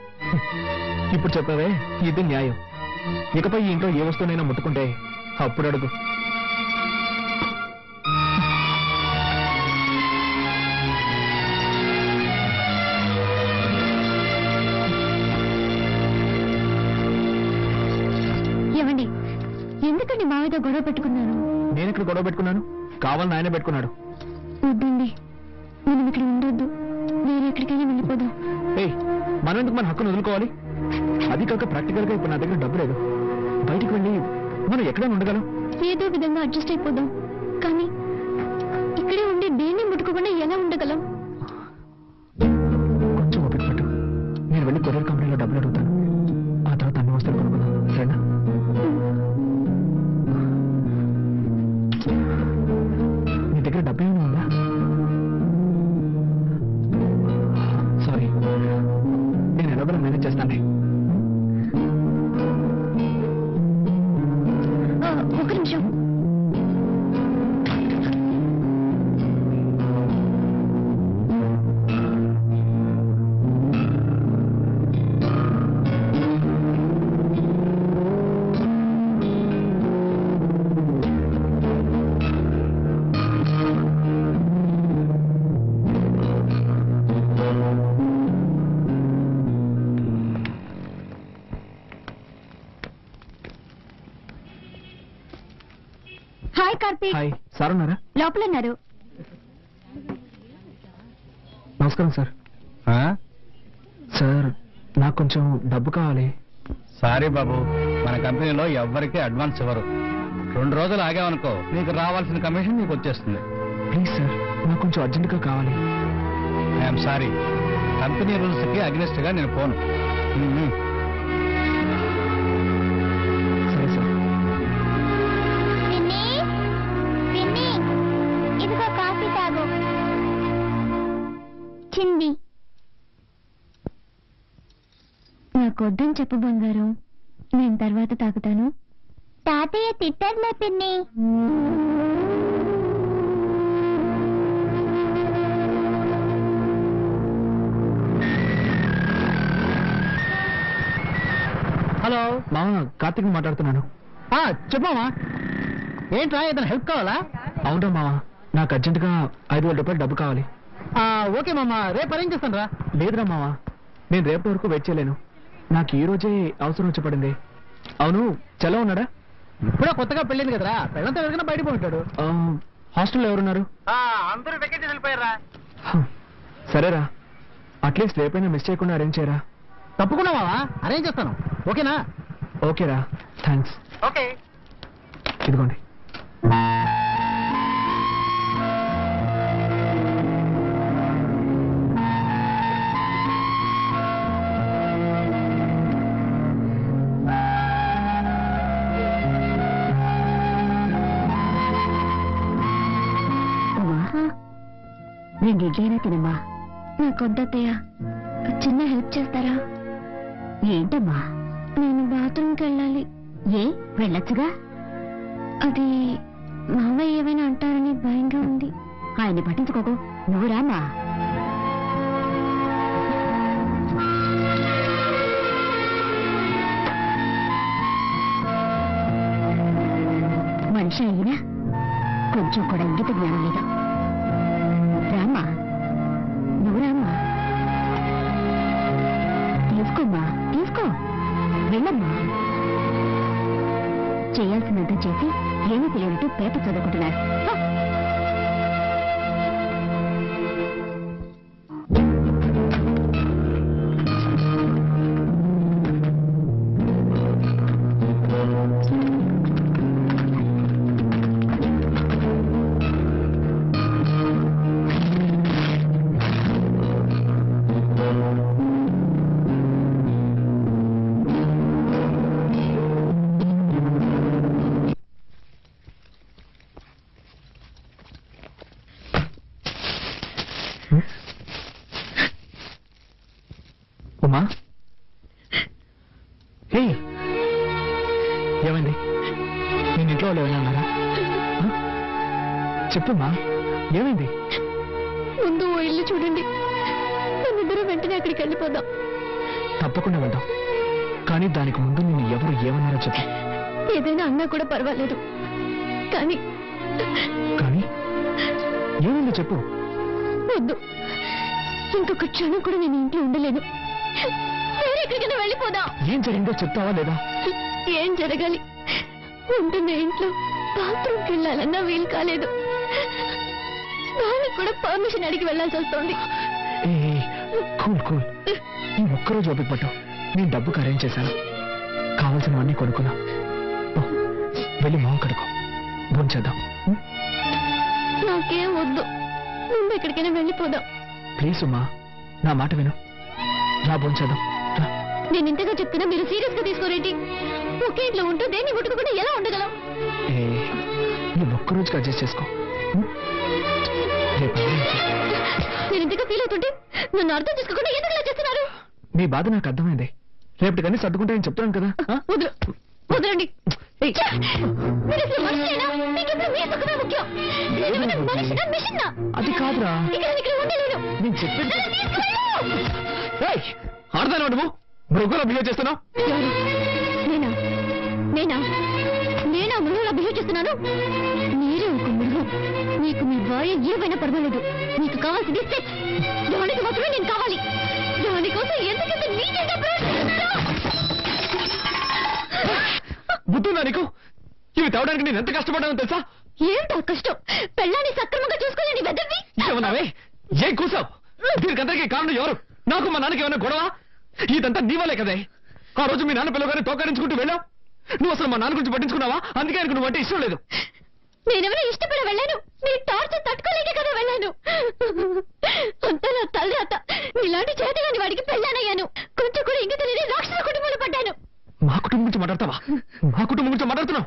ఇప్పుడు చెప్పావే, ఇది న్యాయం. ఇకపై ఈ ఇంట్లో ఏ వస్తువునైనా ముట్టుకుంటే అప్పుడు అడుగు. ఏమండి, ఎందుకండి మావితో గొడవ పెట్టుకున్నాను? నేను ఇక్కడ గొడవ పెట్టుకున్నాను, కావాలని ఆయనే పెట్టుకున్నాడు. వద్దండి, మనం ఇక్కడ ఉండొద్దు, వేరే ఎక్కడికైనా వెళ్ళిపోదాం. ఏయ్, మనం ఎందుకు మన హక్కును వదులుకోవాలి? అది కాక ప్రాక్టికల్ గా ఇప్పుడు నా దగ్గర డబ్బు లేదు. బయటికి వెళ్ళి మనం ఎక్కడైనా ఉండగలం. ఏదో విధంగా అడ్జస్ట్ అయిపోదాం, కానీ ఇక్కడే ఉండి దేన్ని ముట్టుకోకుండా ఎలా ఉండగలం? కొంచెం ఓపిక పట్టు, నేను వెళ్ళి కొరియర్ కంపెనీలో డబ్బులు అడుగుతాను. ఆ తర్వాత అన్ని వస్తువులు కొనుక్కుందాం, సరేనా? నీ దగ్గర డబ్బు ఏమైనా ఉందా? సారీ, నేను ఎలాగో మేనేజ్ చేస్తాను. ఒక నిమిషం. హాయ్ కార్తీక్. హాయ్, సార్ ఉన్నారా? లోపల ఉన్నారు. నమస్కారం సార్. సార్, నాకు కొంచెం డబ్బు కావాలి. సారీ బాబు, మన కంపెనీలో ఎవ్వరికీ అడ్వాన్స్ ఇవ్వరు. 2 రోజులు ఆగామనుకో, నీకు రావాల్సిన కమిషన్ నీకు వచ్చేస్తుంది. ప్లీజ్ సార్, నాకు కొంచెం అర్జెంటుగా కావాలి. ఐఎమ్ సారీ, కంపెనీ రూల్స్ కి అగ్నిస్ట్ గా నేను పోను. సరే సార్. ఇదిగో కాఫీ తాగు. చింది నాకు వద్దని చెప్పు బంగారం, నేను తర్వాత తాగుతాను. తాతయ్య తిట్టారులే పిన్ని. హలో మామ, కార్తీక్ మాట్లాడుతున్నాను. చెప్పమ్మా, ఏంట్రా, ఏదైనా హెల్ప్ కావాలా? అవునా మామ, నాకు అర్జెంటుగా 5,000 రూపాయలు డబ్బు కావాలి. ఓకే మామ, రేపు అరేంజ్ చేస్తాను రా. లేదురా మామ, నేను రేపటి వరకు వెయిట్ చేయలేను. నాకు ఈ రోజే అవసరం వచ్చి పడింది. అవును, చలో ఉన్నాడా? ఇప్పుడే కొత్తగా పెళ్ళింది కదరా, పెళ్ళంతా ఎవరికైనా బయట పోతాడు. హాస్టల్లో ఎవరున్నారు? అందరూ వెకేట్ వెళ్ళిపోయారా. సరేరా, అట్లీస్ట్ రేపైనా మిస్ చేయకుండా అరేంజ్ చేయరా. తప్పకుండా మావా, అరేంజ్ చేస్తాను. ఓకేనా? ఓకేరా, థ్యాంక్స్. ఓకే, ఇదిగోండి. రెండు ఇడ్లైనా తినమ్మా. నాకు వద్దయ్యా, చిన్న హెల్ప్ చేస్తారా? ఏంటమ్మా? నేను బాత్రూమ్కి వెళ్ళాలి. ఏ, వెళ్ళొచ్చుగా. అది మామయ్య ఏమైనా అంటారని భయంగా ఉంది. ఆయన్ని పట్టించుకోకు, నువ్వు రామా. మనిషి అయినా కొంచెం కూడా ఇంగిత జ్ఞానం లేదు. రామా, నువ్వు రామా. తీసుకోమ్మా, తీసుకో, వెళ్ళమ్మా. చేయాల్సినంత చేసి ఏమీ తెలియనట్టు పేపర్ చదువుకుంటున్నారు. ఉమా, హే, ఏమైంది? నేను ఇంట్లో చెప్పమ్మా, ఏమైంది? ముందు ఓ ఇల్లు చూడండి, మనిద్దరం వెంటనే అక్కడికి వెళ్ళిపోదాం. తప్పకుండా వెళ్దాం, కానీ దానికి ముందు నిన్ను ఎవరు ఏమన్నారో చెప్పు. ఏదైనా అన్నా కూడా పర్వాలేదు, కానీ కానీ ఏమైందో చెప్పు. వద్దు, ఇంకొక క్షణం కూడా నేను ఇంట్లో ఉండలేను. వేరే ఎక్కడికైనా వెళ్ళిపోదాం. ఏం జరిగిందో చెప్తావా లేదా? ఏం జరగాలి? ఉంటున్న ఇంట్లో బాత్రూమ్కి వెళ్ళాలన్నా వీలు కాలేదు. వాళ్ళకి కూడా పర్మిషన్ అడిగి వెళ్ళాల్సి వస్తుంది. కూల్ కూల్, ఈ ఒక్కరోజు ఓపిక పట్టు. నేను డబ్బుకి అరేంజ్ చేశాను, కావాల్సినవన్నీ కొనుక్కున్నా. వెళ్ళి మొహం కడుకో, భోంచేద్దాం. నాకేం వద్దు, ముందు ఎక్కడికైనా వెళ్ళిపోదాం. ప్లీజ్ ఉమ్మా, నా మాట విను. రా భోంచేద్దాం. నేను ఇంతగా చెప్తున్నా మీరు సీరియస్ గా తీసుకోరేంటి? ఒకే ఇంట్లో ఉంటూ దేన్ని ముట్టుకోకుండా ఎలా ఉండగలం? నువ్వు ఒక్కరోజుకి అడ్జస్ట్ చేసుకో. నేను ఇంతగా ఫీల్ అవుతుంటే నన్ను అర్థం చేసుకోకుండా ఎందుకు ఇలా చేస్తున్నారు? నీ బాధ నాకు అర్థమైంది. రేపటి కానీ సర్దుకుంటాయని చెప్తున్నాను కదా. వదలండి. మీరు అసలు మనిషేనా? మీకెప్పుడు మీ సుఖమే ముఖ్యం. నేనేమైనా మనిషినా, మిషన్నా? అది కాదురా, ఇక్కడ ఉండలేను. నేను చెప్పేది ఆడదాను. నువ్వు మృగంలో బిహేవ్ చేస్తున్నావు. నేనా నేనా నేనా మృగంలో బిహేవ్ చేస్తున్నాను? మీరే ఒక మృగం. మీకు మీ భార్య ఏమైనా పర్వాలేదు, మీకు కావాల్సింది సెక్స్. దానికి మాత్రమే నేను కావాలి. దానికోసం ఎందుకంత నీచంగా ప్రవర్తిస్తున్నారు? బుద్ధుందా నీకు? ఇవి తేవడానికి నేను ఎంత కష్టపడ్డానో తెలుసా? ఏంటో కష్టం? పెళ్ళాన్ని సక్రమంగా చూసుకోలేని వెదవి. ఏమన్నావే? ఏం కూసావు? దీనికందరికీ కారణం ఎవరు? నాకు మా నాన్నకి ఏమైనా గొడవ? ఇదంతా నీ వల్లే కదే. ఆ రోజు మీ నాన్న పిల్లగానే తోకరించుకుంటూ వెళ్ళావు. నువ్వు అసలు మా నాన్న గురించి పట్టించుకున్నావా? అందుకే ఆయనకు నువ్వు అంటే ఇష్టం లేదు. నేనెవరో ఇష్టపడి వెళ్ళాను, నీ టార్చర్ తట్టుకోలేకే కదా వెళ్ళాను. అంతా నా తలరాత. ఇలాంటి చేతగాని వాడికి పెళ్ళానయ్యాను. కొంచెం కూడా ఇంక తెలియని రాక్షస కుటుంబంలో పడ్డాను. మా కుటుంబం గురించి మాట్లాడతావా? మా కుటుంబం గురించి మాట్లాడుతున్నావు?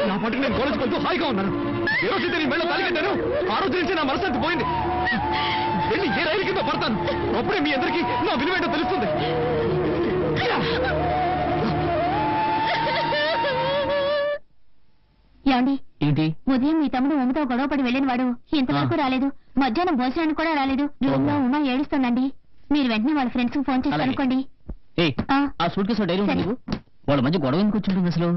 నా పట్టుకు నేను కాలేజ్ వెళ్తూ హాయిగా ఉన్నాను. ఏ రోజు నీ మెళ్ళ తాలికెట్టాను, ఆ రోజు నుంచి నా మనశ్శాంతి పోయింది. వెళ్ళి ఏ రైలు కింద పడతాను, అప్పుడే మీ అందరికీ నా విలువేంటో తెలుస్తుంది. ఏమండి? ఏంటి? ఉదయం మీ తమ్ముడు ఉమ్మతో గొడవపడి వెళ్ళిన వాడు ఇంతవరకు రాలేదు. మధ్యాహ్నం భోజనానికి కూడా రాలేదు. రూమ్ లో ఉమ్మ ఏడుస్తుందండి. మీరు వెంటనే వాళ్ళ ఫ్రెండ్స్ ఫోన్ చేసి అనుకోండి. ఆ సూట్ కేసు డైరీ ఉంది. వాళ్ళ మధ్య గొడవ ఎందుకు వచ్చింటుంది అసలు?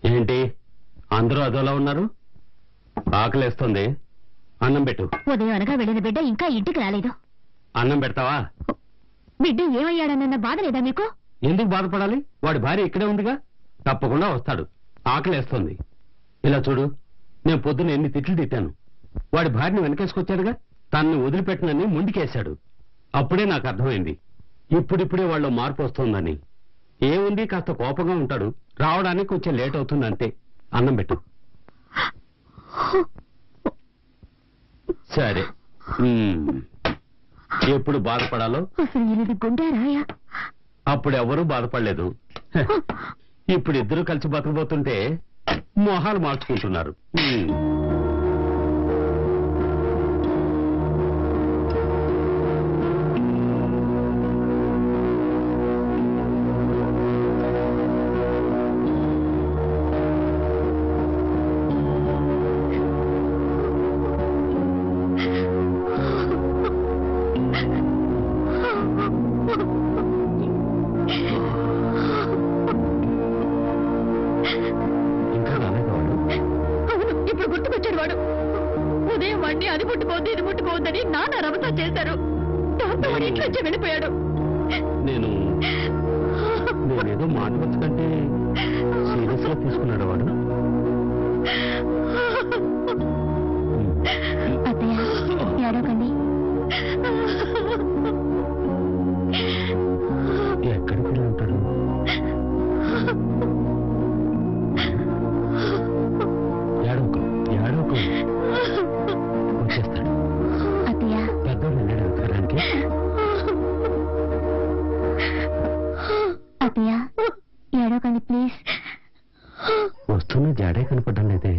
ఏంటి అందరూ అదోలా ఉన్నారు? ఆకలేస్తుంది, అన్నం పెట్టు. ఉదయం అనగా వెళ్ళిన బిడ్డ ఇంకా ఇంటికి రాలేదు. అన్నం పెడతావా? బిడ్డ ఏమయ్యాడన్న బాధ లేదా మీకు? ఎందుకు బాధపడాలి? వాడి భార్య ఇక్కడే ఉందిగా, తప్పకుండా వస్తాడు. ఆకలేస్తుంది. ఇలా చూడు, నేను పొద్దున్న ఎన్ని తిట్లు తిట్టాను. వాడి భార్యని వెనకేసుకొచ్చాడుగా, తనని వదిలిపెట్టనని ముందుకేశాడు. అప్పుడే నాకు అర్థమైంది ఇప్పుడిప్పుడే వాళ్ళు మార్పు వస్తుందని. ఏముంది, కాస్త కోపంగా ఉంటాడు, రావడానికి కొంచెం లేట్ అవుతుంది అంతే. అన్నం పెట్టు. సరే, ఎప్పుడు బాధపడాలో అప్పుడు ఎవరూ బాధపడలేదు. ఇప్పుడు ఇద్దరు కలిసి బతకబోతుంటే మొహాలు మార్చుకుంటున్నారు. అది ముట్టుకోవద్దు ఇది ముట్టుకోవద్దని నాన్న రభస చేశారు. దాంతో వాడి ఇంట్లో వచ్చి వెళ్ళిపోయాడు. నేనేదో మాట వచ్చి కంటే సీరియస్ గా తీసుకున్నాడు వాడు. అత్తయ్య ఏడవకండి. ఎక్కడికి వెళ్ళి ఉంటాడు? ఏడవకు ఏడవకు, వచ్చేస్తాడు. అత్తయ్య పెద్దోడు వెళ్ళాడు వెతకడానికి. అత్తయ్య ఏడవకండి ప్లీజ్. వస్తున్న జాడే కనపడడం లేదే.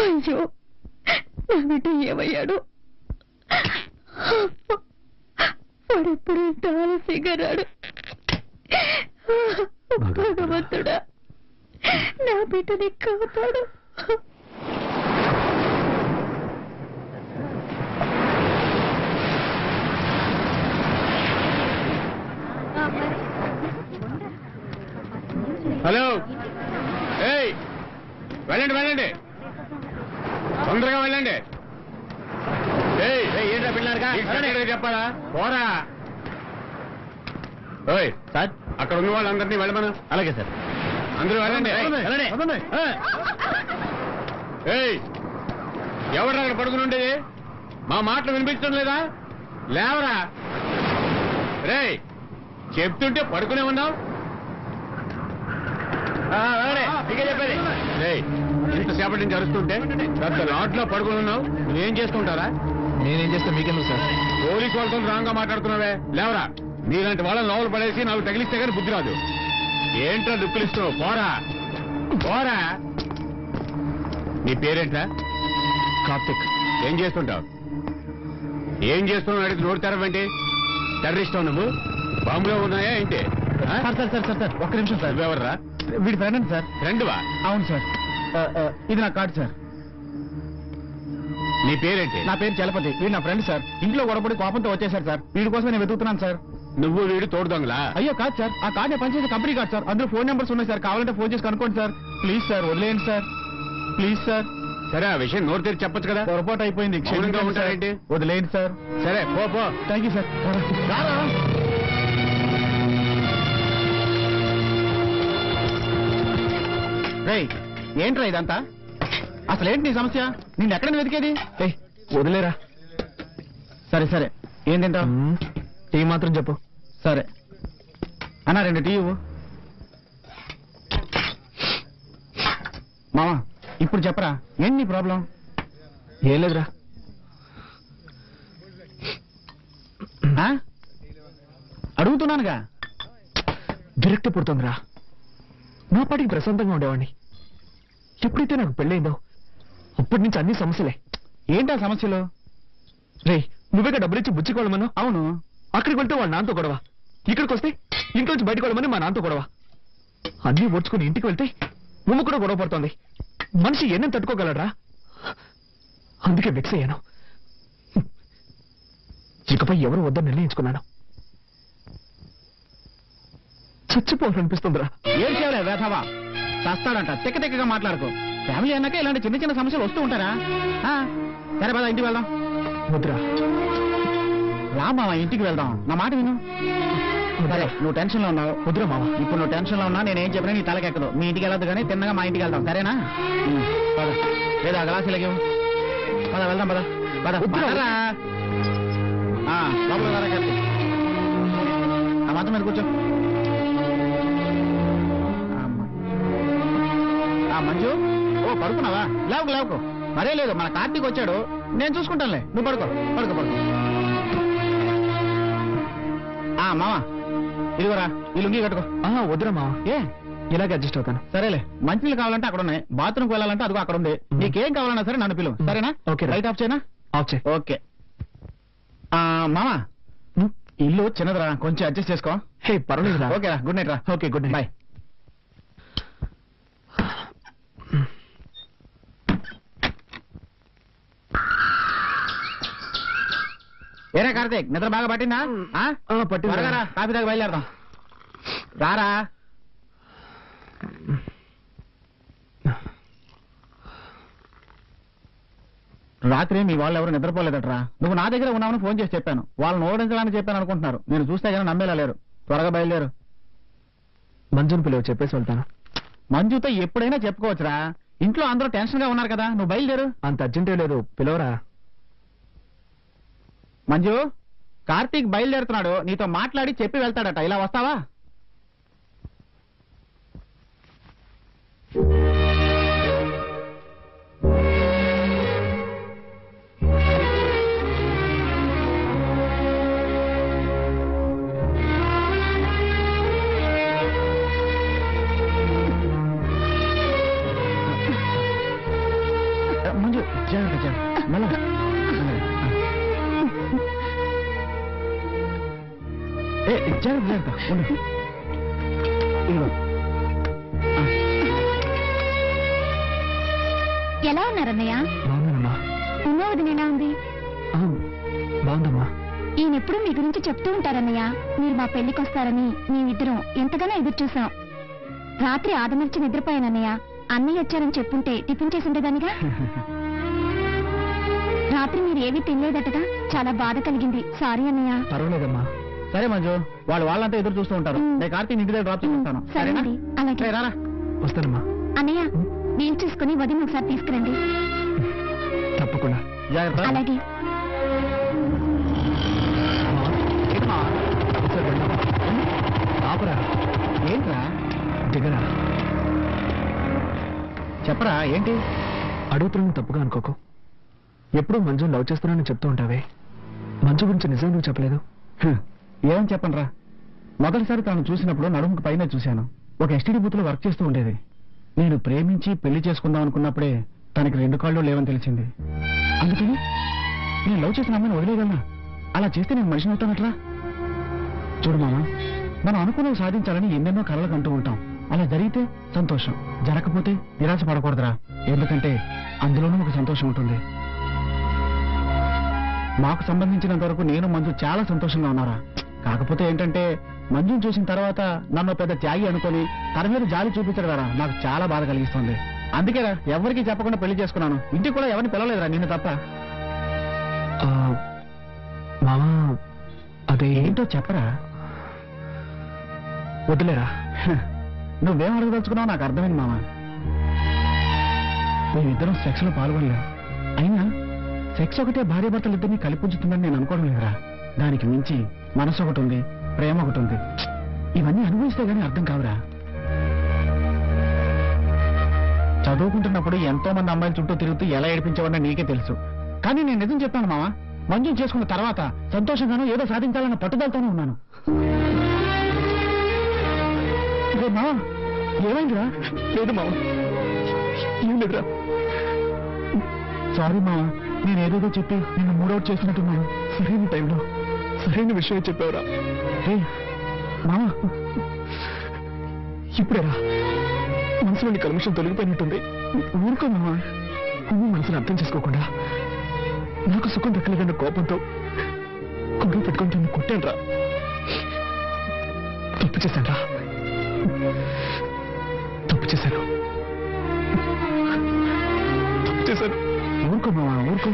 అయ్యో నా బిడ్డ ఏమయ్యాడు? వాడెప్పుడు ఇంత ఆలస్యంగా రాడు. భగవంతుడా నా బిడ్డని కాపాడు. హలో, ఏయ్ వెళ్ళండి వెళ్ళండి, తొందరగా వెళ్ళండి. ఏంటా పిల్లలుగా చెప్పాలా? పోరా. ఓయ్ సార్, అక్కడ ఉన్న వాళ్ళందరినీ వెళ్ళమను. అలాగే సార్, అందరూ వెళ్ళండి. ఏయ్ ఎవరు అక్కడ పడుకుని ఉండేది? మా మాటలు వినిపించడం లేదా? లేవరా. రేయ్ చెప్తుంటే పడుకునే ఉన్నావు. చెప్పేది ఇంతసేపటి నుంచి అరుస్తుంటే పెద్ద లాట్లో పడుకుని ఉన్నావు. నువ్వేం చేసుకుంటారా? నేనేం చేస్తే మీకెందుకు సార్? పోలీసు వాళ్ళతో రాంగ్ గా మాట్లాడుతున్నావే. లేవరా. నీలాంటి వాళ్ళని లోపల పడేసి నాకు తగిలిస్తే కానీ బుద్ధి రాదు. ఏంట్రా దుక్కులు ఇస్తున్నావు? పోరా పోరా. నీ పేరేంట్రా? కార్తిక్. ఏం చేస్తుంటావు? ఏం చేస్తున్నావు అడిగి నోరు తెరవంటి. టెర్రరిస్టావు నువ్వు? బాంబులో ఉన్నాయా ఏంటి? సార్ సార్ సార్ సార్ ఒక్క నిమిషం సార్. నువ్వెవర్రా? వీడి ఫ్రెండ్ అండి సార్. ఫ్రెండ్వా? అవును సార్. ఇది నా కార్డు సార్. నీ పేరేంటి? నా పేరు చలపతి. వీడు నా ఫ్రెండ్ సార్. ఇంట్లో గొడవపడి కోపంతో వచ్చేసారు సార్. వీడి కోసం నేను వెతుకుతున్నాను సార్. నువ్వు వీడు తోడు దొంగలా? అయ్యో కాదు సార్, ఆ కార్డు నేను పనిచేసే కంపెనీ కార్డు సార్. అందులో ఫోన్ నెంబర్స్ ఉన్నాయి సార్. కావాలంటే ఫోన్ చేసి కనుక్కోండి సార్. ప్లీజ్ సార్ వదిలేయండి సార్. Please sir. సరే, ఆ విషయం నోరు తెరిచి చెప్పొచ్చు కదా. పొరపాటు అయిపోయింది, మౌనంగా ఉంటారేంటి? వదిలేయండి సార్. సరే పో పో. Thank you sir. రేయ్ ఏంట్రా ఇదంతా? అసలేంటి నీ సమస్య? నిన్ను ఎక్కడ వెతికేది? వదిలేరా. సరే సరే, ఏం తింటావు? టీ మాత్రం చెప్పు. సరే అన్నా, 2 టీ ఇవ్వు. మావా ఇప్పుడు చెప్పరా, ఏంటి నీ ప్రాబ్లం? ఏం లేదురా. అడుగుతున్నానుగా. విరక్తి పుడుతుందిరా. నా పాటికి ప్రశాంతంగా ఉండేవాడిని. ఎప్పుడైతే నాకు పెళ్ళైందో అప్పటి నుంచి అన్ని సమస్యలే. ఏంటా సమస్యలు? రే, నువ్వేగా డబ్బులిచ్చి బుచ్చుకోవాలమను. అవును. అక్కడికి వెళ్తే వాళ్ళ నాన్నతో గొడవ, ఇక్కడికి వస్తే ఇంట్లో నుంచి బయటకు వెళ్ళమని మా నాన్నతో గొడవ. అన్నీ ఓడ్చుకుని ఇంటికి వెళ్తే ఉమ్మ కూడా గొడవ పడుతోంది. మనిషి ఎన్నేం తట్టుకోగలరా? అందుకే వెక్స్ అయ్యాను. ఇకపై ఎవరు వద్దని నిర్ణయించుకున్నాను. చచ్చిపోవాలనిపిస్తుందిరా. ఏం చేయాలి వేధవా? చస్తాడంట. తిక్కగా మాట్లాడుకో. ఫ్యామిలీ అన్నాక ఇలాంటి చిన్న చిన్న సమస్యలు వస్తూ ఉంటారా? సరే పద ఇంటికి వెళ్దాం. వద్దురా. రా మావా, ఇంటికి వెళ్దాం. నా మాట విను. సరే, నువ్వు టెన్షన్ లో ఉన్నావు. వద్దురా మావా. ఇప్పుడు నువ్వు టెన్షన్ లో ఉన్నా నేనేం చెప్పినా నీ తలకెక్కదు. మీ ఇంటికి వెళ్ళొద్దు కానీ తిన్నగా మా ఇంటికి వెళ్దాం, సరేనా? పద. లేదా గ్లాసు ఇలాగే పద, వెళ్దాం పద పద. వద్దురా. లోపల రా కలిసి. ఆ మాత్రం మీద కూర్చో. మంజు, ఓ పడుకున్నావా? లేవుకు లేవుకు. మరే లేదు, మన కార్తీక్ వచ్చాడు, నేను చూసుకుంటానులే. నువ్వు పడుకో పడుకో పడుకో. మావా ఇదిగోరా, ఈ లుంగి కట్టుకో. వద్దురా మావా. ఏ ఇలాగే అడ్జస్ట్ అవుతాను. సరేలే, మంచినీళ్ళు కావాలంటే అక్కడ ఉన్నాయి, బాత్రూమ్కి వెళ్ళాలంటే అదిగో అక్కడ ఉంది. నీకేం కావాలన్నా సరే నన్ను పిలువు, సరేనా? ఓకే. లైట్ ఆఫ్ చేయనా? ఆఫ్ చేయి. ఓకే. మామా ఇల్లు చిన్నదిరా, కొంచెం అడ్జస్ట్ చేసుకో. హే పర్వాలేదురా. ఓకేరా, గుడ్ నైట్ రా. Okay, good night. బాయ్. ఏరా కార్తీక్, నిద్ర బాగా పట్టిందా? పట్టింది. త్వరగా రా, కాఫీ దాకా బయలుదేరదాం. రారా. రాత్రి మీ వాళ్ళు ఎవరు నిద్రపోలేదట్రా. నువ్వు నా దగ్గర ఉన్నావని ఫోన్ చేసి చెప్పాను. వాళ్ళని ఓడించాలని చెప్పాను అనుకుంటున్నారు. నేను చూస్తే కానీ నమ్మేలా లేరు. త్వరగా బయలుదేరు. మంజుని పిలువ చెప్పేసి వెళ్తాను. మంజుతో ఎప్పుడైనా చెప్పుకోవచ్చురా. ఇంట్లో అందరూ టెన్షన్ గా ఉన్నారు కదా, నువ్వు బయలుదేరు. అంత అర్జెంటే లేదు, పిలవరా. మంజు, కార్తీక్ బయలుదేరుతున్నాడు, నీతో మాట్లాడి చెప్పి వెళ్తాడట. ఇలా వస్తావా? మంజు జాగ్రత్త, జాగ్రత్త. జాగ్రత్త ఉండు. ఎలా ఉన్నారన్నయ్య? బాగున్నానమ్మా. ఉన్నా వదిన ఎలా ఉంది? బాగుందమ్మా. ఈయనెప్పుడు మీ గురించి చెప్తూ ఉంటారన్నయ్య. మీరు మా పెళ్లికి వస్తారని మేమిద్దరం ఎంతగానో ఎదురు చూసాం. రాత్రి ఆదమర్చి నిద్రపోయానన్నయ్య. అన్నయ్య వచ్చారని చెప్పుంటే టిఫిన్ చేసి ఉండేదానిగా. రాత్రి మీరు ఏమీ తినలేదటగా, చాలా బాధ కలిగింది. సారీ అన్నయ్య. పర్వాలేదమ్మా. సరే మంజు, వాళ్ళంతా ఎదురు చూస్తూ ఉంటారు. నేను కార్తీక్ ఇంటి దగ్గర డ్రాప్ చేస్తాను. సరేనండి, అలాగే. రారా. వస్తానమ్మా. అన్నయ్య, వీలు చూసుకుని వదిన ఒకసారి తీసుకురండి. తప్పకుండా. జాగ్రత్త. అలాగే. ఆపరా. ఏంట్రా? దిగరా. చెప్పరా ఏంటి? అడుగుతున్నాను, తప్పుగా అనుకోకు. ఎప్పుడు మంజు లవ్ చేస్తున్నానని చెప్తూ ఉంటావే, మంజు గురించి నిజం నువ్వు చెప్పలేదు. ఏమని చెప్పనరా? మొదటిసారి తాను చూసినప్పుడు నడుముకు పైన చూశాను. ఒక ఎస్టీడీ బూత్ లో వర్క్ చేస్తూ ఉండేది. నేను ప్రేమించి పెళ్లి చేసుకుందాం అనుకున్నప్పుడే తనకి 2 కాళ్ళు లేవని తెలిసింది. అందుకని నేను లవ్ చేసిన అమ్మాయిని వదిలేయగలనా? అలా చేస్తే నేను మనిషిని అవుతానట్రా? చూడు మామ, మనం అనుకున్నవి సాధించాలని ఎన్నెన్నో కలలు కంటూ ఉంటాం. అలా జరిగితే సంతోషం, జరగకపోతే నిరాశ పడకూడదురా. ఎందుకంటే అందులోనూ ఒక సంతోషం ఉంటుంది. మాకు సంబంధించినంత వరకు నేను మంజు చాలా సంతోషంగా ఉన్నారా. కాకపోతే ఏంటంటే మంజుని చూసిన తర్వాత నన్ను పెద్ద త్యాగి అనుకొని తన మీద జాలి చూపించడం నాకు చాలా బాధ కలిగిస్తుంది. అందుకేరా ఎవరికి చెప్పకుండా పెళ్లి చేసుకున్నాను. ఇంటికి కూడా ఎవరిని పిలవలేదురా, నిన్ను తప్ప. మామా, అదే ఏంటో చెప్పరా. వదిలేరా. నువ్వేం అడగదలుచుకున్నావు నాకు అర్థమైంది మామ. మేమిద్దరం సెక్స్ లో పాల్గొనలేం. అయినా సెక్స్ ఒకటే భార్యాభర్తలు ఇద్దరిని కలిపుంచుతుందని నేను అనుకోవడం లేదురా. దానికి మించి మనసు ఒకటి ఉంది, ప్రేమ ఒకటి ఉంది. ఇవన్నీ అనుభవిస్తే గానీ అర్థం కావురా. చదువుకుంటున్నప్పుడు ఎంతో మంది అమ్మాయిల చుట్టూ తిరుగుతూ ఎలా ఏడిపించేవన్నా నీకే తెలుసు. కానీ నేను నిజం చెప్పాను మామ, మంజుని చేసుకున్న తర్వాత సంతోషంగానూ ఏదో సాధించాలన్న పట్టుదలతోనే ఉన్నాను. మామ, ఏమైందిరా? లేదు మామ, ఏం లేదురా. సారీ మామ, నేనేదేదో చెప్పి నిన్ను మూడౌట్ చేసినట్టున్నాను. సరైన టైంలో సరైన విషయం చెప్పావురా. మామ, ఇప్పుడేరా మనసులోని కల్మషం తొలగిపోయినట్టుంది. ఊరుకో మామ. నువ్వు మనసుని అర్థం చేసుకోకుండా నాకు సుఖం దక్కలేదన్న కోపంతో గొడవ పెట్టుకుని నిన్ను కొట్టానురా. తప్పు చేశానురా, తప్పు చేశాను. ఊరుకో మామ, ఊరుకో.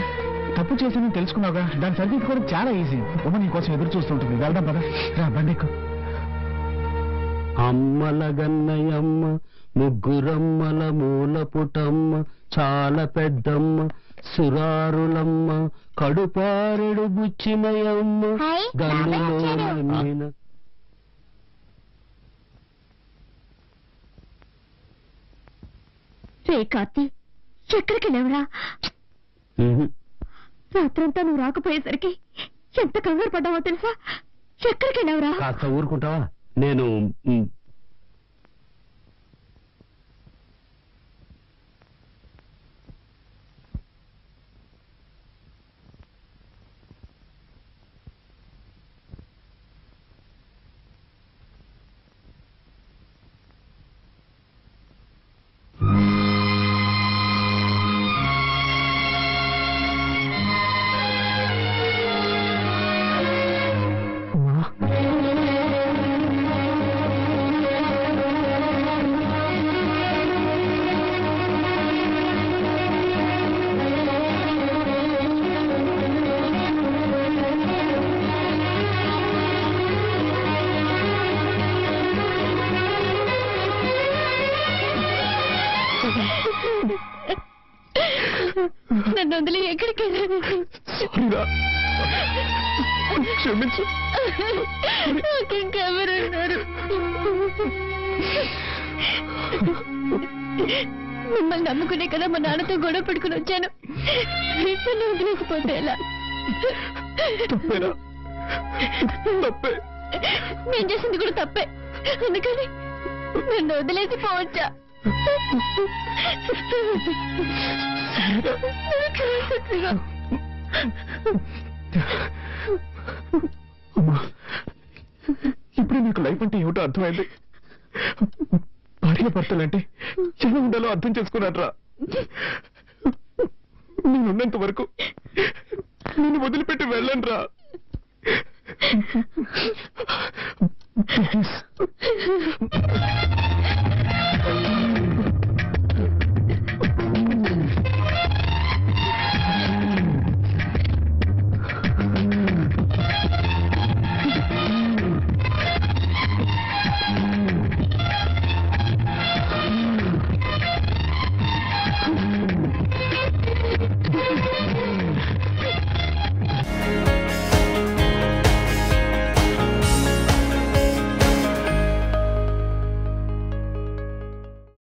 తప్పు చేశానని తెలుసుకున్నావుగా, దాన్ని సరిదిద్దుకోవడం చాలా ఈజీ. ఉమ్మ నీ కోసం ఎదురు చూస్తుంటుంది. వెళ్దాం పద. రా బండెక్కు. అమ్మల గన్నయమ్మ, ముగ్గురమ్మల మూల పుటమ్మ, చాలా పెద్దమ్మ, సురారులమ్మ, కడుపారెడు బుచ్చినయమ్మ, హాయ్, గన్నులో రాబోయే రే కార్తీ, ఎక్కడికి లేవురా? రాత్రంతా నువ్వు రాకపోయేసరికి ఎంత కంగారు పడ్డావో తెలుసా? ఎక్కడికి లేవురా? కాస్త ఊరుకుంటావా? నేను నన్ను వదిలి ఎక్కడికి సారీరా, క్షమించు. ఇంకెవరున్నారు? మిమ్మల్ని నమ్ముకునే కదా మా నాన్నతో గొడవ పెట్టుకుని వచ్చాను. నన్ను వదిలేసిపోతే ఎలా? తప్పేరా? తప్పే. నేను చేసింది కూడా తప్పే, అందుకని నన్ను వదిలేసి పోవచ్చా? ఇప్పుడు నీకు లైఫ్ అంటే ఏమిటో అర్థమైంది. భార్య భర్తలంటే ఎలా ఉండాలో అర్థం చేసుకున్నాడ్రా. నేనున్నంత వరకు నేను వదిలిపెట్టి వెళ్ళను రా. Please.